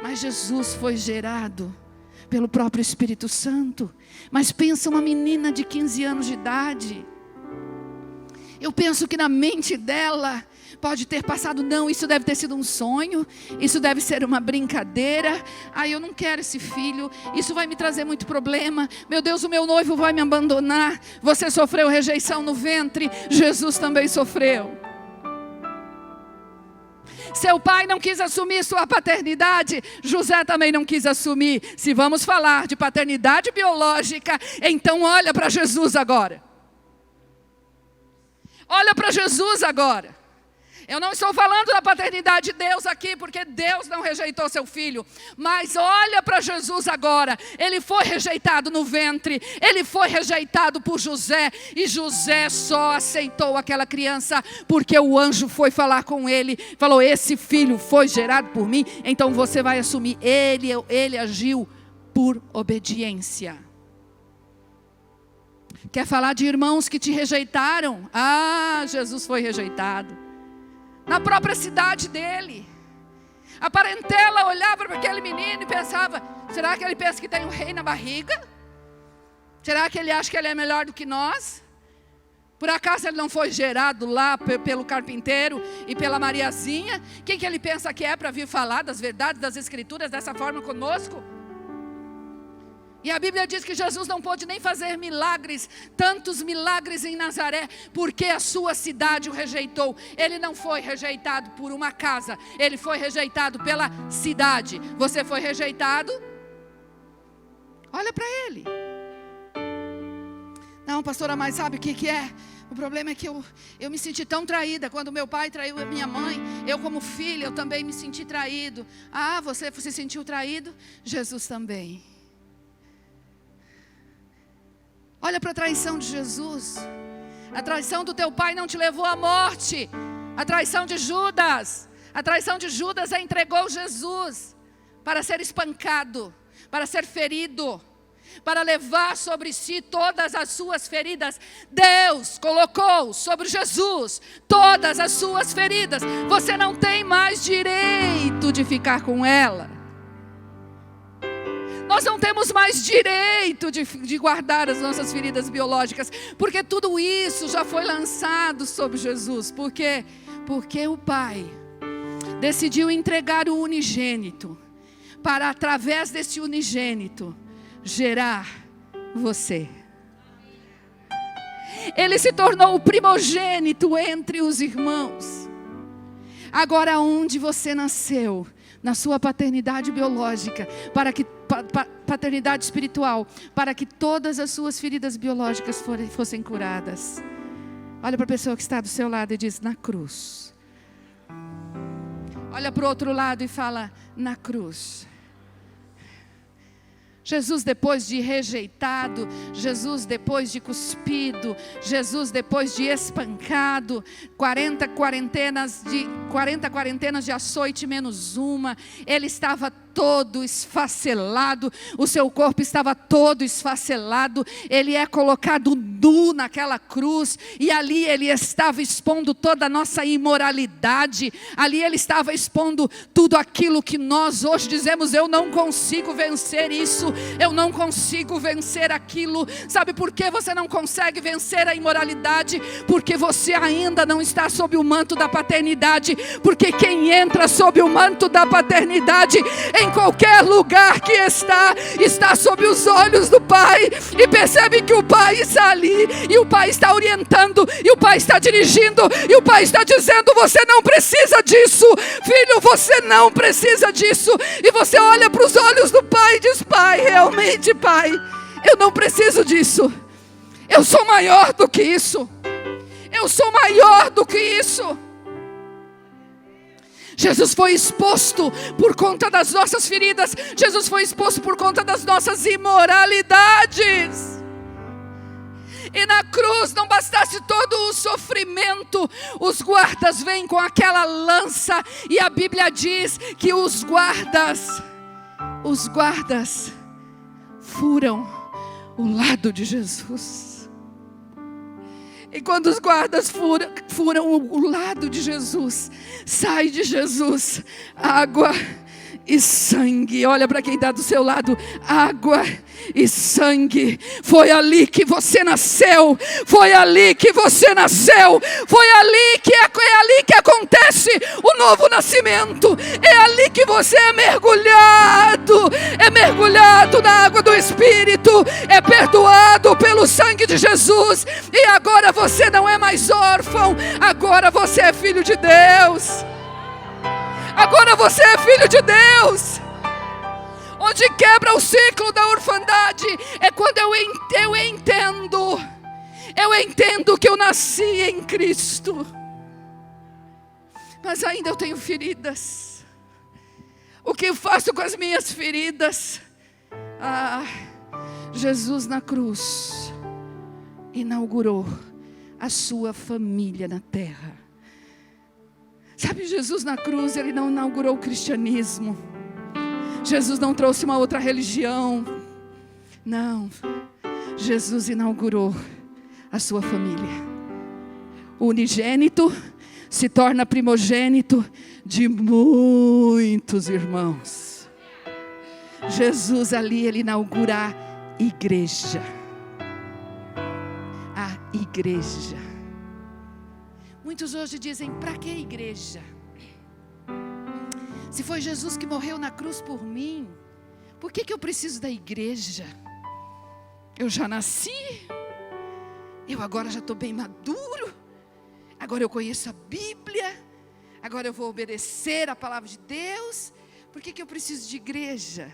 Mas Jesus foi gerado pelo próprio Espírito Santo. Mas pensa uma menina de 15 anos de idade. Eu penso que na mente dela pode ter passado, não, isso deve ter sido um sonho, isso deve ser uma brincadeira, eu não quero esse filho, isso vai me trazer muito problema, meu Deus, o meu noivo vai me abandonar. Você sofreu rejeição no ventre, Jesus também sofreu. Seu pai não quis assumir sua paternidade, José também não quis assumir. Se vamos falar de paternidade biológica, então olha para Jesus agora. Olha para Jesus agora. Eu não estou falando da paternidade de Deus aqui, porque Deus não rejeitou seu filho. Mas olha para Jesus agora. Ele foi rejeitado no ventre. Ele foi rejeitado por José. E José só aceitou aquela criança porque o anjo foi falar com ele. Falou, esse filho foi gerado por mim, então você vai assumir. Ele agiu por obediência. Quer falar de irmãos que te rejeitaram? Ah, Jesus foi rejeitado. Na própria cidade dele. A parentela olhava para aquele menino e pensava, será que ele pensa que tem um rei na barriga? Será que ele acha que ele é melhor do que nós? Por acaso ele não foi gerado lá pelo carpinteiro e pela Mariazinha? Quem que ele pensa que é para vir falar das verdades das Escrituras dessa forma conosco? E a Bíblia diz que Jesus não pôde nem fazer milagres, tantos milagres em Nazaré, porque a sua cidade o rejeitou. Ele não foi rejeitado por uma casa, ele foi rejeitado pela cidade. Você foi rejeitado? Olha para ele. Não, pastora, mas sabe o que é? O problema é que eu me senti tão traída. Quando meu pai traiu a minha mãe, eu como filha, eu também me senti traído. Ah, você se sentiu traído? Jesus também. Olha para a traição de Jesus. A traição do teu pai não te levou à morte. A traição de Judas. A traição de Judas entregou Jesus para ser espancado, para ser ferido, para levar sobre si todas as suas feridas. Deus colocou sobre Jesus todas as suas feridas. Você não tem mais direito de ficar com ela. Nós não temos mais direito de guardar as nossas feridas biológicas, porque tudo isso já foi lançado sobre Jesus. Por quê? Porque o Pai decidiu entregar o unigênito, para através desse unigênito, gerar você. Ele se tornou o primogênito entre os irmãos. Agora onde você nasceu, na sua paternidade biológica, paternidade espiritual, para que todas as suas feridas biológicas fossem curadas. Olha para a pessoa que está do seu lado e diz, na cruz. Olha para o outro lado e fala, na cruz. Jesus depois de rejeitado, Jesus depois de cuspido, Jesus depois de espancado, 40 quarentenas de açoite menos uma, ele estava todo esfacelado, o seu corpo estava todo esfacelado, ele é colocado nu naquela cruz, e ali ele estava expondo toda a nossa imoralidade, ali ele estava expondo tudo aquilo que nós hoje dizemos, eu não consigo vencer isso, eu não consigo vencer aquilo. Sabe por que você não consegue vencer a imoralidade? Porque você ainda não está sob o manto da paternidade, porque quem entra sob o manto da paternidade, em qualquer lugar que está sob os olhos do Pai, e percebe que o Pai está ali, e o Pai está orientando, e o Pai está dirigindo, e o Pai está dizendo, você não precisa disso, filho, você não precisa disso, e você olha para os olhos do Pai e diz, Pai, realmente, Pai, eu não preciso disso, eu sou maior do que isso, eu sou maior do que isso. Jesus foi exposto por conta das nossas feridas. Jesus foi exposto por conta das nossas imoralidades. E na cruz não bastasse todo o sofrimento, os guardas vêm com aquela lança, e a Bíblia diz que os guardas furam o lado de Jesus. E quando os guardas furam o lado de Jesus, sai de Jesus água e sangue. Olha para quem está do seu lado, água e sangue. Foi ali que você nasceu, foi ali que você nasceu, foi ali que é ali que acontece o novo nascimento, é ali que você é mergulhado na água do Espírito, é perdoado pelo sangue de Jesus, e agora você não é mais órfão, agora você é filho de Deus. Agora você é filho de Deus. Onde quebra o ciclo da orfandade é quando eu entendo que eu nasci em Cristo. mas ainda eu tenho feridas. O que eu faço com as minhas feridas? Jesus na cruz inaugurou a sua família na terra. Sabe, Jesus na cruz, Ele não inaugurou o cristianismo. Jesus não trouxe uma outra religião. Não, Jesus inaugurou a sua família. O unigênito se torna primogênito de muitos irmãos. Jesus ali, Ele inaugura a igreja. A igreja. Muitos hoje dizem, para que igreja? Se foi Jesus que morreu na cruz por mim, por que eu preciso da igreja? Eu já nasci, eu agora já estou bem maduro, agora eu conheço a Bíblia, agora eu vou obedecer a palavra de Deus. Por que eu preciso de igreja?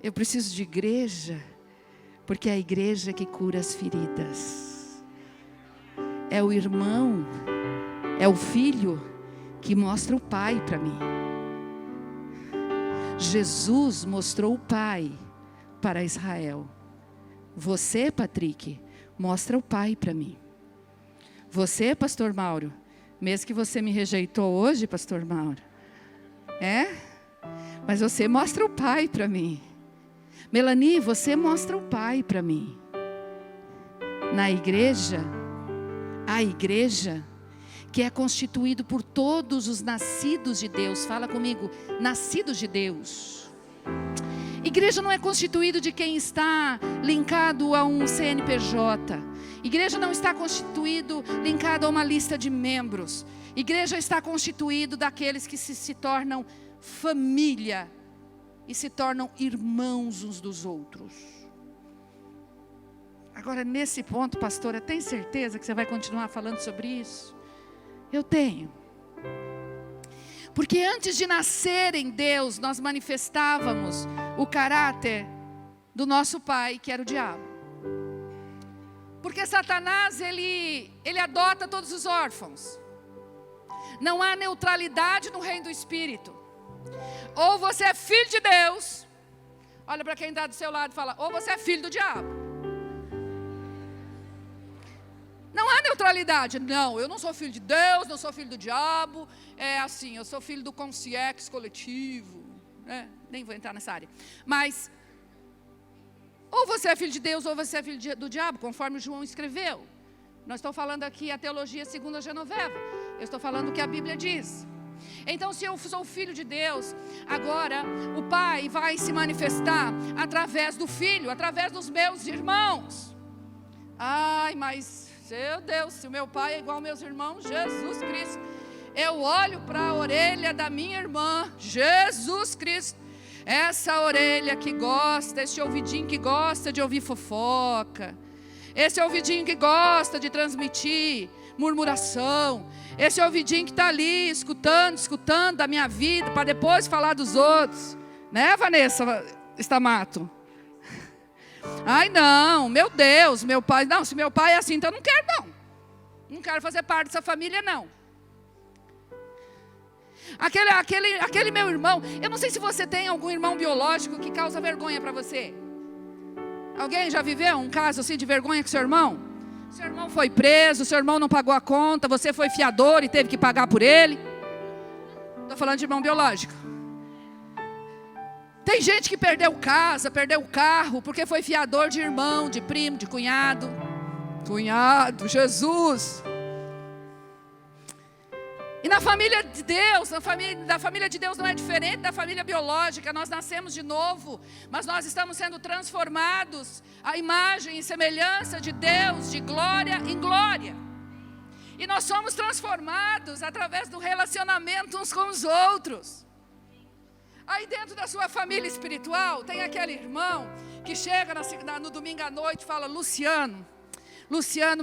Eu preciso de igreja porque é a igreja que cura as feridas. É o irmão, é o filho que mostra o Pai para mim. Jesus mostrou o Pai para Israel. Você, Patrick, mostra o Pai para mim. Você, pastor Mauro, mesmo que você me rejeitou hoje, pastor Mauro, mas você mostra o Pai para mim. Melanie, você mostra o Pai para mim. Na igreja, a igreja que é constituído por todos os nascidos de Deus. Fala comigo, nascidos de Deus. Igreja não é constituído de quem está linkado a um CNPJ. Igreja não está constituído, linkado a uma lista de membros. Igreja está constituído daqueles que se tornam família e se tornam irmãos uns dos outros. Agora, nesse ponto, pastora, tem certeza que você vai continuar falando sobre isso? Eu tenho. Porque antes de nascer em Deus, nós manifestávamos o caráter do nosso pai, que era o diabo. Porque Satanás, ele adota todos os órfãos. Não há neutralidade no reino do Espírito. Ou você é filho de Deus, olha para quem está do seu lado e fala, ou você é filho do diabo. Não há neutralidade. Não, eu não sou filho de Deus, não sou filho do diabo. É assim, eu sou filho do consciência coletivo. Nem vou entrar nessa área. Mas, ou você é filho de Deus, ou você é filho do diabo, conforme João escreveu. Nós estamos falando aqui a teologia segundo a Genoveva. Eu estou falando o que a Bíblia diz. Então, se eu sou filho de Deus, agora o Pai vai se manifestar através do Filho, através dos meus irmãos. Ai, mas, meu Deus, se o meu pai é igual aos meus irmãos, Jesus Cristo. Eu olho para a orelha da minha irmã, Jesus Cristo. Essa orelha que gosta, esse ouvidinho que gosta de ouvir fofoca. Esse ouvidinho que gosta de transmitir murmuração. Esse ouvidinho que está ali, escutando da minha vida, para depois falar dos outros. Né, Vanessa Stamato? Ai, não, meu Deus, meu pai. Não, se meu pai é assim, então eu não quero, não. Não quero fazer parte dessa família, não. Aquele meu irmão, eu não sei se você tem algum irmão biológico que causa vergonha para você. Alguém já viveu um caso assim de vergonha com seu irmão? Seu irmão foi preso, seu irmão não pagou a conta, você foi fiador e teve que pagar por ele. Estou falando de irmão biológico. Tem gente que perdeu casa, perdeu carro, porque foi fiador de irmão, de primo, de cunhado. Cunhado, Jesus. E na família de Deus, da família de Deus não é diferente da família biológica. Nós nascemos de novo, mas nós estamos sendo transformados à imagem e semelhança de Deus, de glória em glória. E nós somos transformados através do relacionamento uns com os outros. Aí dentro da sua família espiritual, tem aquele irmão que chega no domingo à noite e fala, Luciano,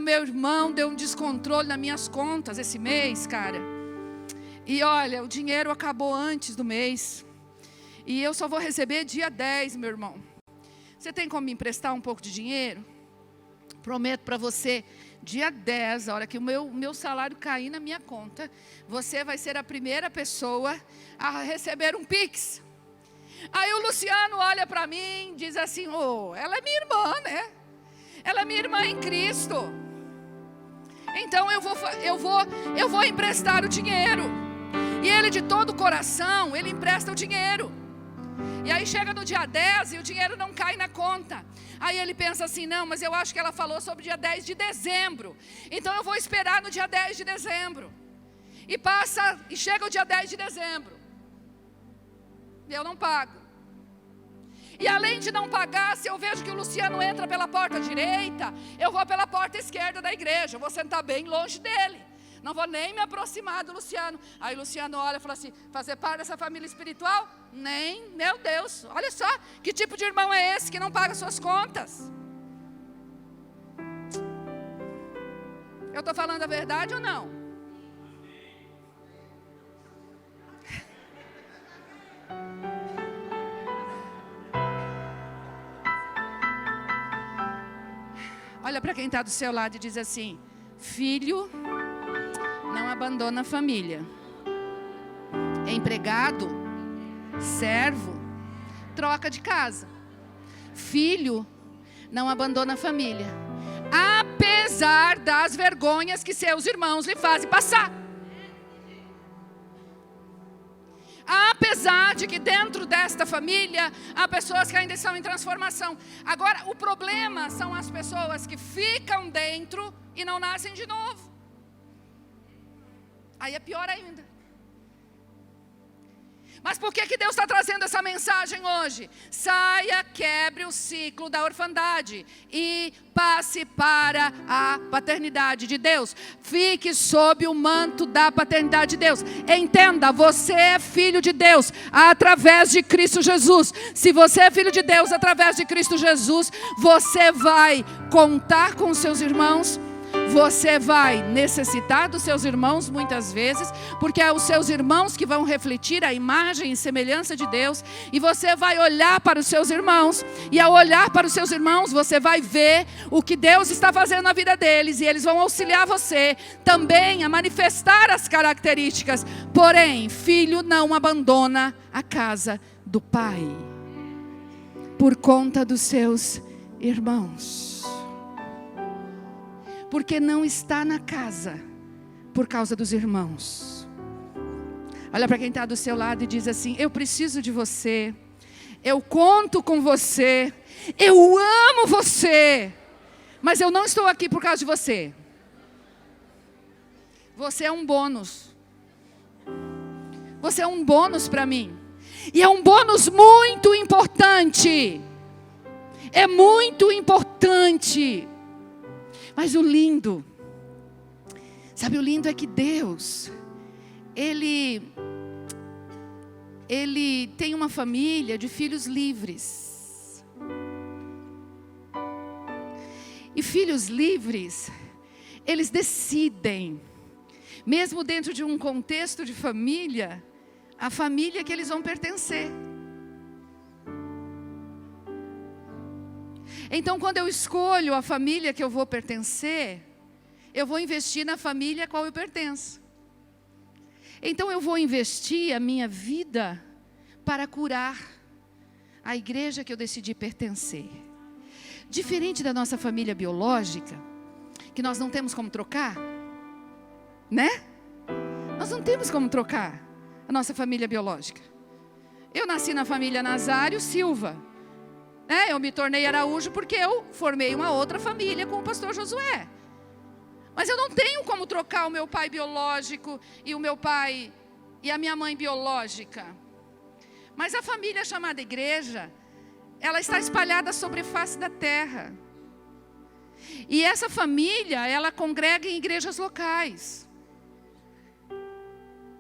meu irmão deu um descontrole nas minhas contas esse mês, cara. E olha, o dinheiro acabou antes do mês. E eu só vou receber dia 10, meu irmão. Você tem como me emprestar um pouco de dinheiro? Prometo para você dia 10, a hora que o meu salário cair na minha conta, você vai ser a primeira pessoa a receber um Pix. Aí o Luciano olha para mim e diz assim, ela é minha irmã, né? Ela é minha irmã em Cristo. Então eu vou emprestar o dinheiro. E ele de todo o coração, ele empresta o dinheiro. E aí chega no dia 10 e o dinheiro não cai na conta. Aí ele pensa assim, não, mas eu acho que ela falou sobre o dia 10 de dezembro. Então eu vou esperar no dia 10 de dezembro. E chega o dia 10 de dezembro. E eu não pago. E além de não pagar, se eu vejo que o Luciano entra pela porta direita, eu vou pela porta esquerda da igreja. Eu vou sentar bem longe dele. Não vou nem me aproximar do Luciano. Aí o Luciano olha e fala assim, fazer parte dessa família espiritual? Nem, meu Deus, olha só, que tipo de irmão é esse que não paga suas contas? Eu estou falando a verdade ou não? Olha para quem está do seu lado e diz assim, filho não abandona a família. Empregado, servo, troca de casa. Filho não abandona a família, apesar das vergonhas que seus irmãos lhe fazem passar. Apesar de que dentro desta família há pessoas que ainda estão em transformação. Agora, o problema são as pessoas que ficam dentro e não nascem de novo. Aí é pior ainda. Mas por que Deus está trazendo essa mensagem hoje? Saia, quebre o ciclo da orfandade e passe para a paternidade de Deus. Fique sob o manto da paternidade de Deus. Entenda, você é filho de Deus através de Cristo Jesus. Se você é filho de Deus através de Cristo Jesus, você vai contar com os seus irmãos. Você vai necessitar dos seus irmãos muitas vezes, porque é os seus irmãos que vão refletir a imagem e semelhança de Deus, e você vai olhar para os seus irmãos, e ao olhar para os seus irmãos, você vai ver o que Deus está fazendo na vida deles, e eles vão auxiliar você também a manifestar as características. Porém, filho não abandona a casa do pai, por conta dos seus irmãos. Porque não está na casa por causa dos irmãos. Olha para quem está do seu lado e diz assim, eu preciso de você, eu conto com você, eu amo você, mas eu não estou aqui por causa de você. Você é um bônus. Você é um bônus para mim. E é um bônus muito importante. É muito importante. Mas o lindo, sabe, o lindo é que Deus, Ele tem uma família de filhos livres. E filhos livres, eles decidem, mesmo dentro de um contexto de família, a família que eles vão pertencer. Então, quando eu escolho a família que eu vou pertencer, eu vou investir na família a qual eu pertenço. Então, eu vou investir a minha vida para curar a igreja que eu decidi pertencer. Diferente da nossa família biológica, que nós não temos como trocar, né? Nós não temos como trocar a nossa família biológica. Eu nasci na família Nazário Silva. Eu me tornei Araújo porque eu formei uma outra família com o pastor Josué. Mas eu não tenho como trocar o meu pai biológico e o meu pai e a minha mãe biológica. Mas a família chamada igreja, ela está espalhada sobre a face da terra. E essa família, ela congrega em igrejas locais.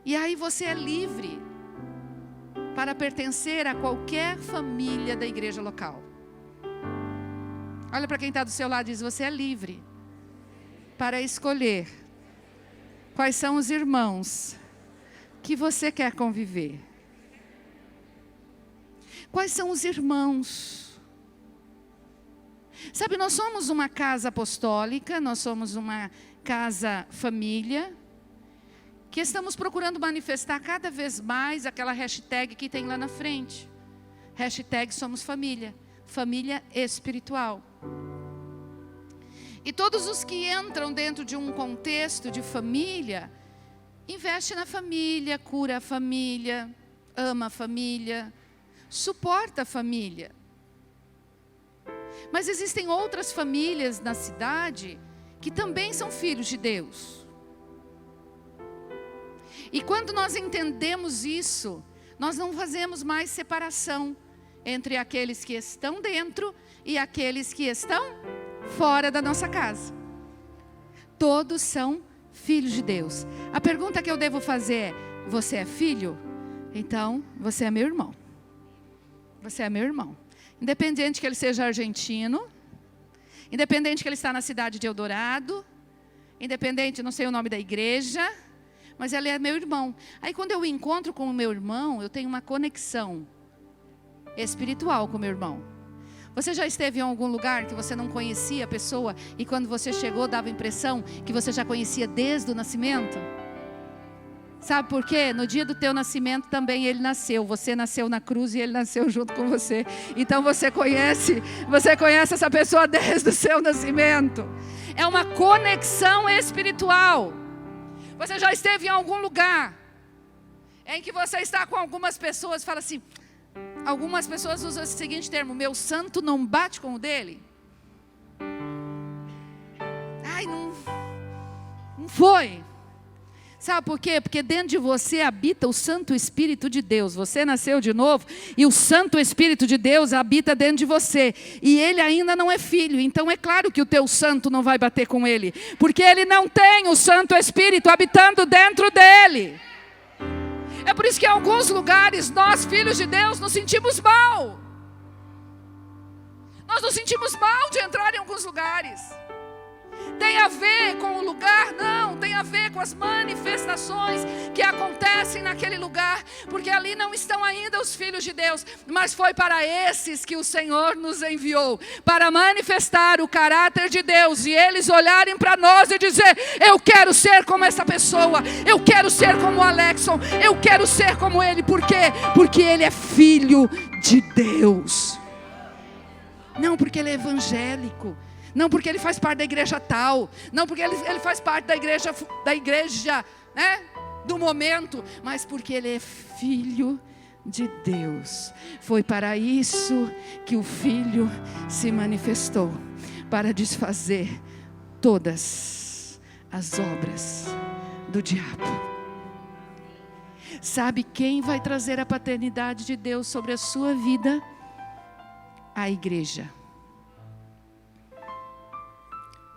E aí você é livre para pertencer a qualquer família da igreja local. Olha para quem está do seu lado e diz, você é livre para escolher quais são os irmãos que você quer conviver. Quais são os irmãos? Sabe, nós somos uma casa apostólica, nós somos uma casa família, que estamos procurando manifestar cada vez mais aquela hashtag que tem lá na frente. Hashtag somos família, família espiritual. E todos os que entram dentro de um contexto de família, investe na família, cura a família, ama a família, suporta a família. Mas existem outras famílias na cidade que também são filhos de Deus. E quando nós entendemos isso, nós não fazemos mais separação entre aqueles que estão dentro e aqueles que estão fora da nossa casa. Todos são filhos de Deus. A pergunta que eu devo fazer é: você é filho? Então, você é meu irmão. Você é meu irmão. Independente que ele seja argentino, independente que ele está na cidade de Eldorado, independente, não sei o nome da igreja, mas ele é meu irmão. Aí quando eu encontro com o meu irmão, eu tenho uma conexão espiritual com o meu irmão. Você já esteve em algum lugar que você não conhecia a pessoa e quando você chegou dava a impressão que você já conhecia desde o nascimento? Sabe por quê? No dia do teu nascimento também ele nasceu. Você nasceu na cruz e ele nasceu junto com você. Então você conhece essa pessoa desde o seu nascimento. É uma conexão espiritual. Você já esteve em algum lugar em que você está com algumas pessoas e fala assim, algumas pessoas usam esse seguinte termo: meu santo não bate com o dele. Ai, não foi. Sabe por quê? Porque dentro de você habita o Santo Espírito de Deus. Você nasceu de novo e o Santo Espírito de Deus habita dentro de você. E ele ainda não é filho. Então é claro que o teu santo não vai bater com ele. Porque ele não tem o Santo Espírito habitando dentro dele. É por isso que em alguns lugares nós, filhos de Deus, nos sentimos mal. Nós nos sentimos mal de entrar em alguns lugares. Tem a ver com o lugar? Não, tem a ver com as manifestações que acontecem naquele lugar, porque ali não estão ainda os filhos de Deus, mas foi para esses que o Senhor nos enviou, para manifestar o caráter de Deus, e eles olharem para nós e dizer: eu quero ser como essa pessoa, eu quero ser como o Alexson, eu quero ser como ele. Por quê? Porque ele é filho de Deus. Não porque ele é evangélico, não porque ele faz parte da igreja tal, não porque ele faz parte da igreja, né, do momento, mas porque ele é filho de Deus. Foi para isso que o Filho se manifestou, para desfazer todas as obras do diabo. Sabe quem vai trazer a paternidade de Deus sobre a sua vida? A igreja.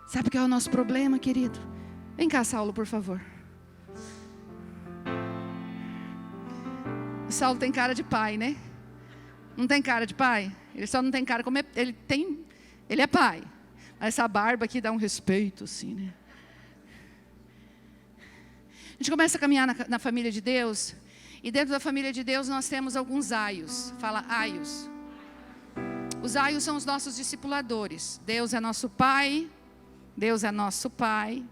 Sabe qual é o nosso problema, querido? Vem cá, Saulo, por favor. O Saulo tem cara de pai, né? Não tem cara de pai? Ele só não tem cara como ele é pai. Essa barba aqui dá um respeito, assim, né? A gente começa a caminhar na família de Deus, e dentro da família de Deus nós temos alguns aios. Fala aios. Os aios são os nossos discipuladores. Deus é nosso pai. Deus é nosso pai.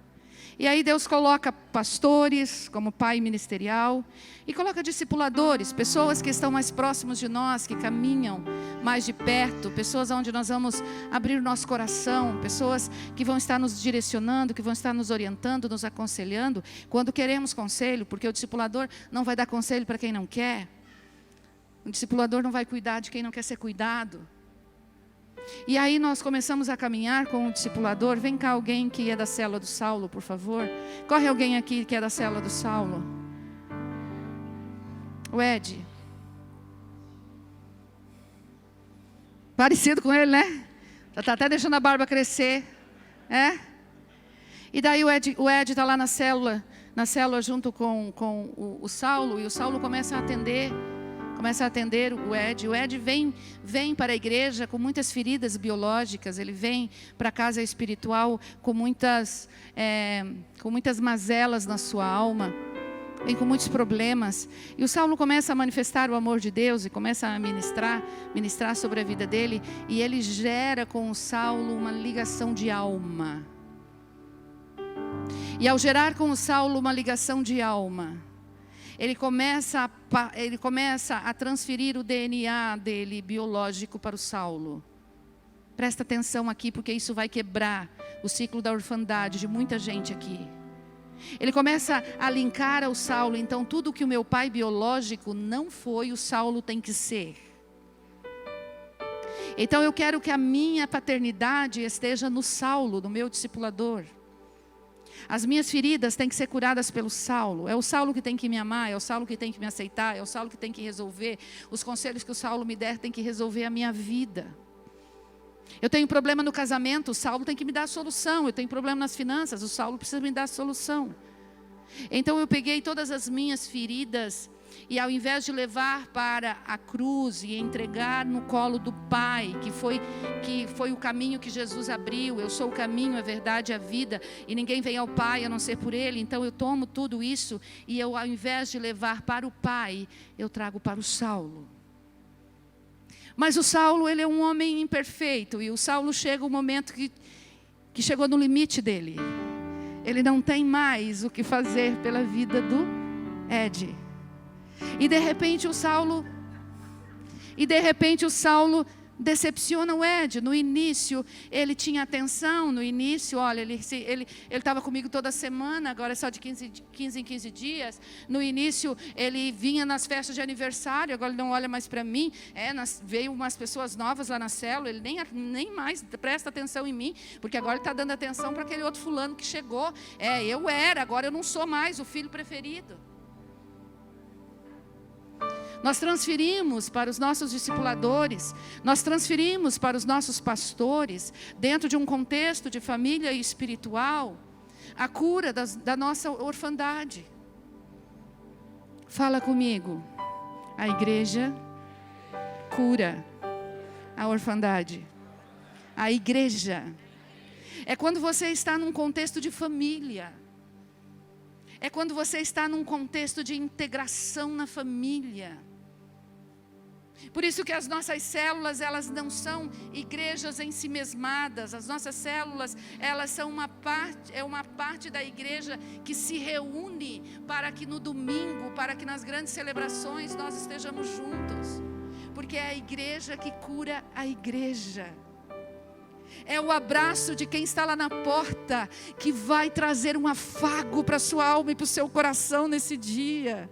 E aí Deus coloca pastores como pai ministerial, e coloca discipuladores, pessoas que estão mais próximos de nós, que caminham mais de perto, pessoas onde nós vamos abrir o nosso coração, pessoas que vão estar nos direcionando, que vão estar nos orientando, nos aconselhando quando queremos conselho, porque o discipulador não vai dar conselho para quem não quer. O discipulador não vai cuidar de quem não quer ser cuidado. E aí nós começamos a caminhar com o discipulador. Vem cá alguém que é da célula do Saulo, por favor. Corre alguém aqui que é da célula do Saulo. O Ed. Parecido com ele, né? Está até deixando a barba crescer. É? E daí o Ed está lá na célula junto com o Saulo. E o Saulo começa a atender o Ed. O Ed vem para a igreja com muitas feridas biológicas. Ele vem para a casa espiritual com muitas mazelas na sua alma. vem com muitos problemas. E o Saulo começa a manifestar o amor de Deus e começa a ministrar sobre a vida dele. E ele gera com o Saulo uma ligação de alma. E ao gerar com o Saulo uma ligação de alma, ele começa a transferir o DNA dele biológico para o Saulo. Presta atenção aqui, porque isso vai quebrar o ciclo da orfandade de muita gente aqui. Ele começa a linkar ao Saulo, então tudo que o meu pai biológico não foi, o Saulo tem que ser. Então eu quero que a minha paternidade esteja no Saulo, no meu discipulador. As minhas feridas têm que ser curadas pelo Saulo. É o Saulo que tem que me amar, é o Saulo que tem que me aceitar, é o Saulo que tem que resolver. Os conselhos que o Saulo me der tem que resolver a minha vida. Eu tenho problema no casamento, o Saulo tem que me dar a solução. Eu tenho problema nas finanças, o Saulo precisa me dar a solução. Então eu peguei todas as minhas feridas e ao invés de levar para a cruz e entregar no colo do Pai, que foi o caminho que Jesus abriu, eu sou o caminho, a verdade e a vida, e ninguém vem ao Pai a não ser por Ele, então eu tomo tudo isso e eu, ao invés de levar para o Pai, eu trago para o Saulo. Mas o Saulo, ele é um homem imperfeito, e o Saulo chega o momento que chegou no limite dele. Ele não tem mais o que fazer pela vida do Ed. E de repente o Saulo decepciona o Ed. No início ele tinha atenção, no início, olha, ele estava comigo toda semana, agora é só de 15 em 15 dias. No início ele vinha nas festas de aniversário, agora ele não olha mais para mim. Veio umas pessoas novas lá na célula, ele nem mais presta atenção em mim, porque agora ele está dando atenção para aquele outro fulano que chegou. Agora eu não sou mais o filho preferido. Nós transferimos para os nossos discipuladores, nós transferimos para os nossos pastores, dentro de um contexto de família espiritual, a cura da nossa orfandade. Fala comigo. A igreja cura a orfandade. A igreja. É quando você está num contexto de família. É quando você está num contexto de integração na família. Por isso que as nossas células, elas não são igrejas em si mesmadas. As nossas células, elas são uma parte da igreja que se reúne para que no domingo, para que nas grandes celebrações nós estejamos juntos. Porque é a igreja que cura a igreja. É o abraço de quem está lá na porta que vai trazer um afago para a sua alma e para o seu coração nesse dia.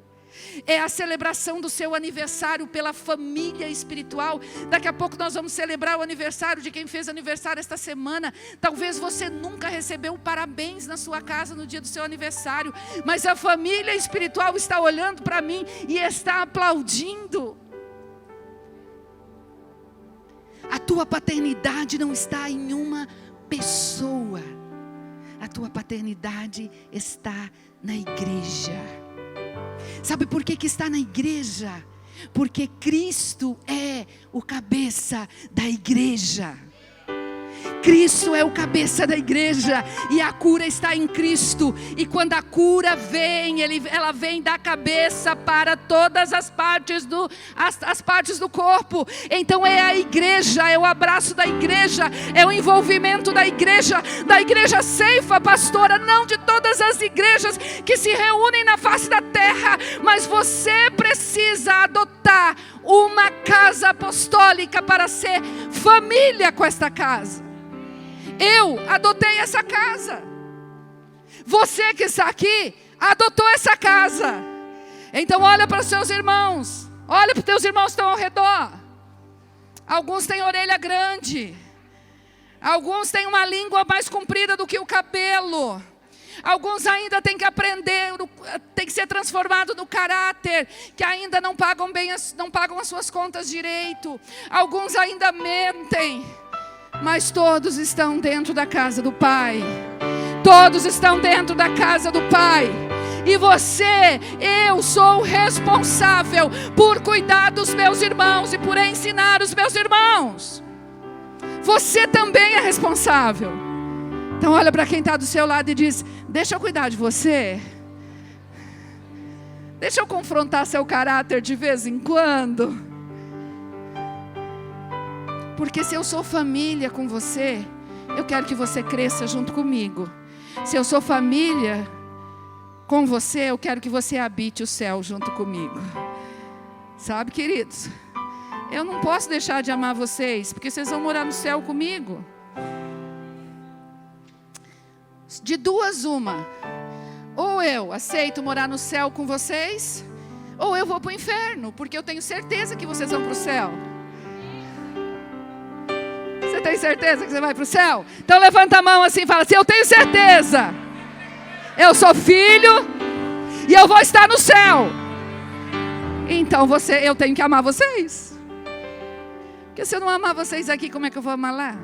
É a celebração do seu aniversário pela família espiritual. Daqui a pouco nós vamos celebrar o aniversário de quem fez aniversário esta semana. Talvez você nunca recebeu parabéns na sua casa no dia do seu aniversário, mas a família espiritual está olhando para mim e está aplaudindo. A tua paternidade não está em uma pessoa. A tua paternidade está na igreja. Sabe por que está na igreja? Porque Cristo é o cabeça da igreja. Cristo é o cabeça da igreja e a cura está em Cristo. E quando a cura vem, ela vem da cabeça para todas as partes do corpo. Então é a igreja, é o abraço da igreja, é o envolvimento da igreja Ceifa, pastora, não de todas as igrejas que se reúnem na face da terra, mas você precisa adotar uma casa apostólica para ser família com esta casa. Eu adotei essa casa. Você que está aqui adotou essa casa. Então olha para os seus irmãos. Olha para os teus irmãos que estão ao redor. Alguns têm orelha grande. Alguns têm uma língua mais comprida do que o cabelo. Alguns ainda têm que aprender, têm que ser transformados no caráter, que ainda não pagam as suas contas direito. Alguns ainda mentem. Mas todos estão dentro da casa do Pai. Todos estão dentro da casa do Pai. E eu sou responsável por cuidar dos meus irmãos e por ensinar os meus irmãos. Você também é responsável. Então olha para quem está do seu lado e diz: deixa eu cuidar de você. Deixa eu confrontar seu caráter de vez em quando. Porque se eu sou família com você, eu quero que você cresça junto comigo. Se eu sou família com você, eu quero que você habite o céu junto comigo. Sabe, queridos? Eu não posso deixar de amar vocês, porque vocês vão morar no céu comigo. De duas, uma. Ou eu aceito morar no céu com vocês, ou eu vou para o inferno, porque eu tenho certeza que vocês vão para o céu. Você tem certeza que você vai para o céu? Então levanta a mão assim e fala assim: eu tenho certeza. Eu sou filho e eu vou estar no céu. Então eu tenho que amar vocês. Porque se eu não amar vocês aqui, como é que eu vou amar lá?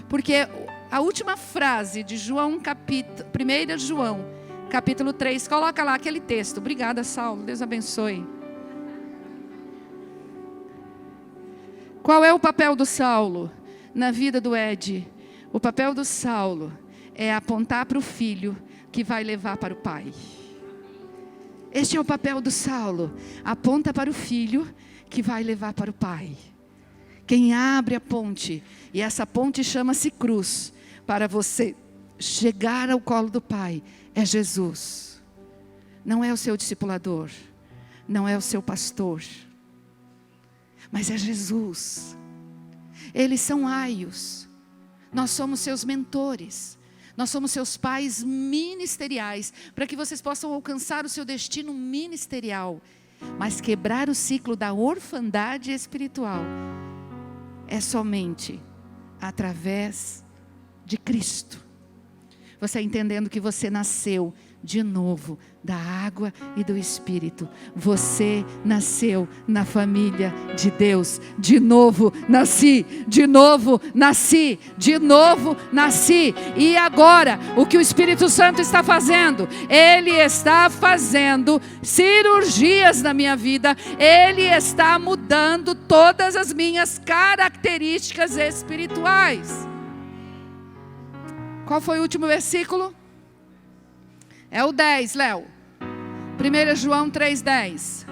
Porque a última frase de João, 1 João, capítulo 3, coloca lá aquele texto. Obrigada, Saulo, Deus abençoe. Qual é o papel do Saulo na vida do Ed? O papel do Saulo é apontar para o filho que vai levar para o pai. Este é o papel do Saulo. Aponta para o filho que vai levar para o pai. Quem abre a ponte, e essa ponte chama-se cruz, para você chegar ao colo do pai, é Jesus. Não é o seu discipulador, não é o seu pastor, mas é Jesus. Eles são aios, nós somos seus mentores, nós somos seus pais ministeriais, para que vocês possam alcançar o seu destino ministerial. Mas quebrar o ciclo da orfandade espiritual é somente através de Cristo. Você entendendo que você nasceu de novo da água e do Espírito. Você nasceu na família de Deus. De novo nasci, de novo nasci, de novo nasci. E agora, o que o Espírito Santo está fazendo? Ele está fazendo cirurgias na minha vida. Ele está mudando todas as minhas características espirituais. Qual foi o último versículo? É o 10, Léo. 1 João 3,10.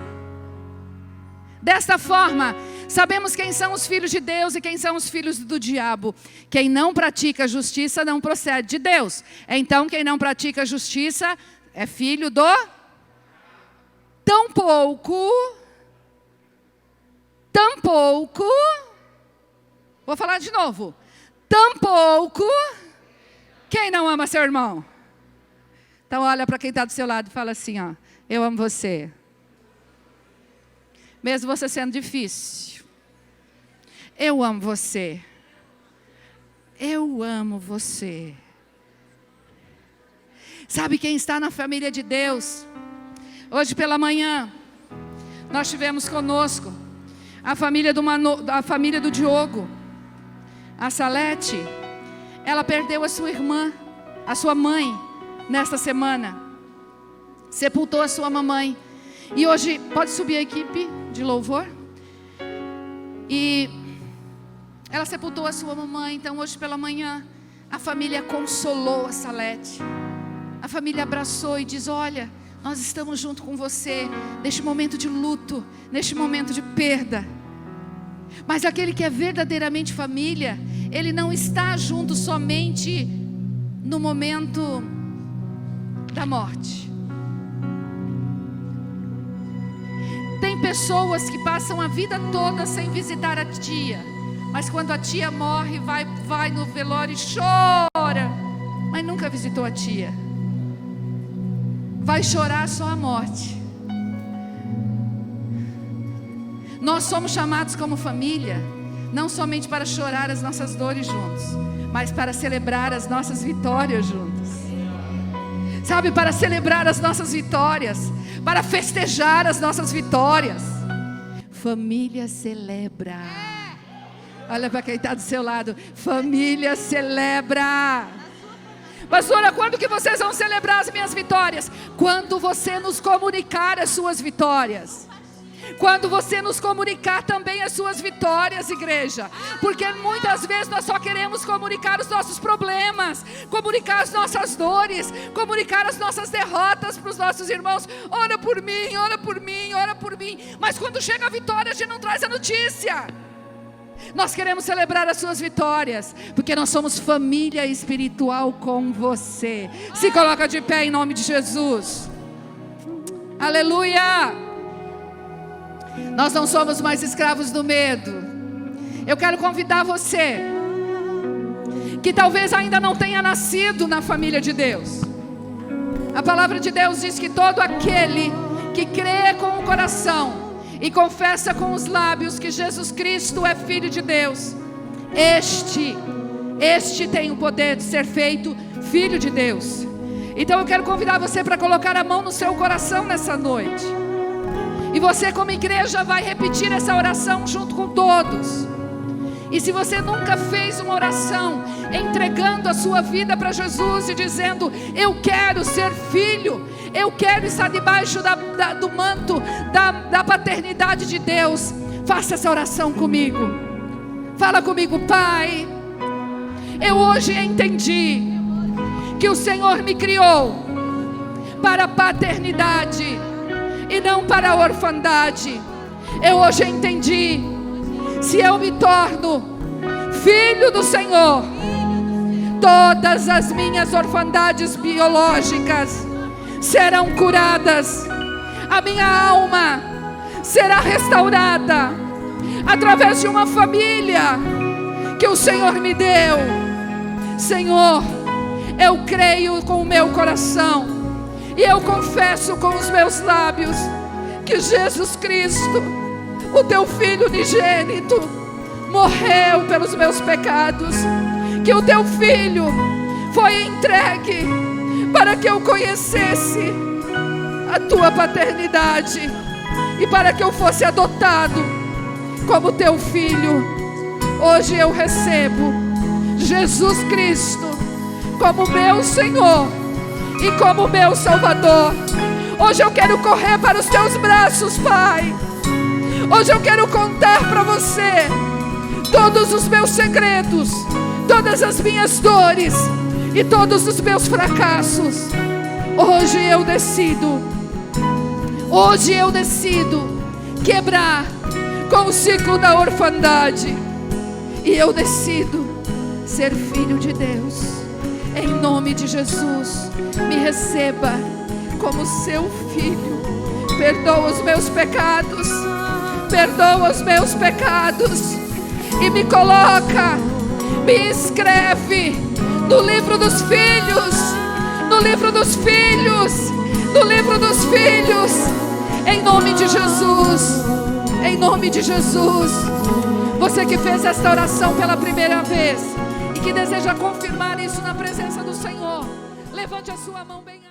Desta forma, sabemos quem são os filhos de Deus e quem são os filhos do diabo. Quem não pratica justiça não procede de Deus. Então, quem não pratica justiça é filho do... Tampouco... Vou falar de novo. Tampouco... Quem não ama seu irmão? Então olha para quem está do seu lado e fala assim, ó: eu amo você. Mesmo você sendo difícil. Eu amo você. Eu amo você. Sabe quem está na família de Deus? Hoje pela manhã, nós tivemos conosco a família do Diogo, a Salete. Ela perdeu a sua irmã, a sua mãe, nesta semana. Sepultou a sua mamãe. E hoje, pode subir a equipe de louvor? E ela sepultou a sua mamãe. Então hoje pela manhã, a família consolou a Salete. A família abraçou e diz: olha, nós estamos junto com você, neste momento de luto, neste momento de perda. Mas aquele que é verdadeiramente família, ele não está junto somente no momento da morte. Tem pessoas que passam a vida toda sem visitar a tia, mas quando a tia morre, vai no velório e chora, mas nunca visitou a tia. Vai chorar só a morte. Nós somos chamados como família, não somente para chorar as nossas dores juntos, mas para celebrar as nossas vitórias juntos. Sabe, para celebrar as nossas vitórias, para festejar as nossas vitórias. Família celebra. Olha para quem está do seu lado. Família celebra. Pastora, quando que vocês vão celebrar as minhas vitórias? Quando você nos comunicar as suas vitórias. Quando você nos comunicar também as suas vitórias, igreja. Porque muitas vezes nós só queremos comunicar os nossos problemas, comunicar as nossas dores, comunicar as nossas derrotas para os nossos irmãos. Ora por mim, ora por mim, ora por mim. Mas quando chega a vitória, a gente não traz a notícia. Nós queremos celebrar as suas vitórias, porque nós somos família espiritual com você. Se coloca de pé em nome de Jesus. Aleluia! Nós não somos mais escravos do medo. Eu quero convidar você, que talvez ainda não tenha nascido na família de Deus. A palavra de Deus diz que todo aquele que crê com o coração e confessa com os lábios que Jesus Cristo é Filho de Deus, este tem o poder de ser feito Filho de Deus. Então eu quero convidar você para colocar a mão no seu coração nessa noite. E você, como igreja, vai repetir essa oração junto com todos. E se você nunca fez uma oração entregando a sua vida para Jesus e dizendo: eu quero ser filho, eu quero estar debaixo do manto da paternidade de Deus, faça essa oração comigo. Fala comigo: Pai, eu hoje entendi que o Senhor me criou para a paternidade e não para a orfandade. Eu hoje entendi: se eu me torno filho do Senhor, todas as minhas orfandades biológicas serão curadas, a minha alma será restaurada através de uma família que o Senhor me deu. Senhor, eu creio com o meu coração e eu confesso com os meus lábios que Jesus Cristo, o teu Filho unigênito, morreu pelos meus pecados, que o teu Filho foi entregue para que eu conhecesse a tua paternidade e para que eu fosse adotado como teu filho. Hoje eu recebo Jesus Cristo como meu Senhor e como meu Salvador. Hoje eu quero correr para os teus braços, Pai. Hoje eu quero contar para você todos os meus segredos, todas as minhas dores e todos os meus fracassos. Hoje eu decido quebrar com o ciclo da orfandade, e eu decido ser filho de Deus. Em nome de Jesus, me receba como seu filho. Perdoa os meus pecados, perdoa os meus pecados e me coloca, me inscreve no livro dos filhos, no livro dos filhos, no livro dos filhos, em nome de Jesus, em nome de Jesus. Você que fez esta oração pela primeira vez e que deseja confirmar isso na presença do Senhor, levante a sua mão bem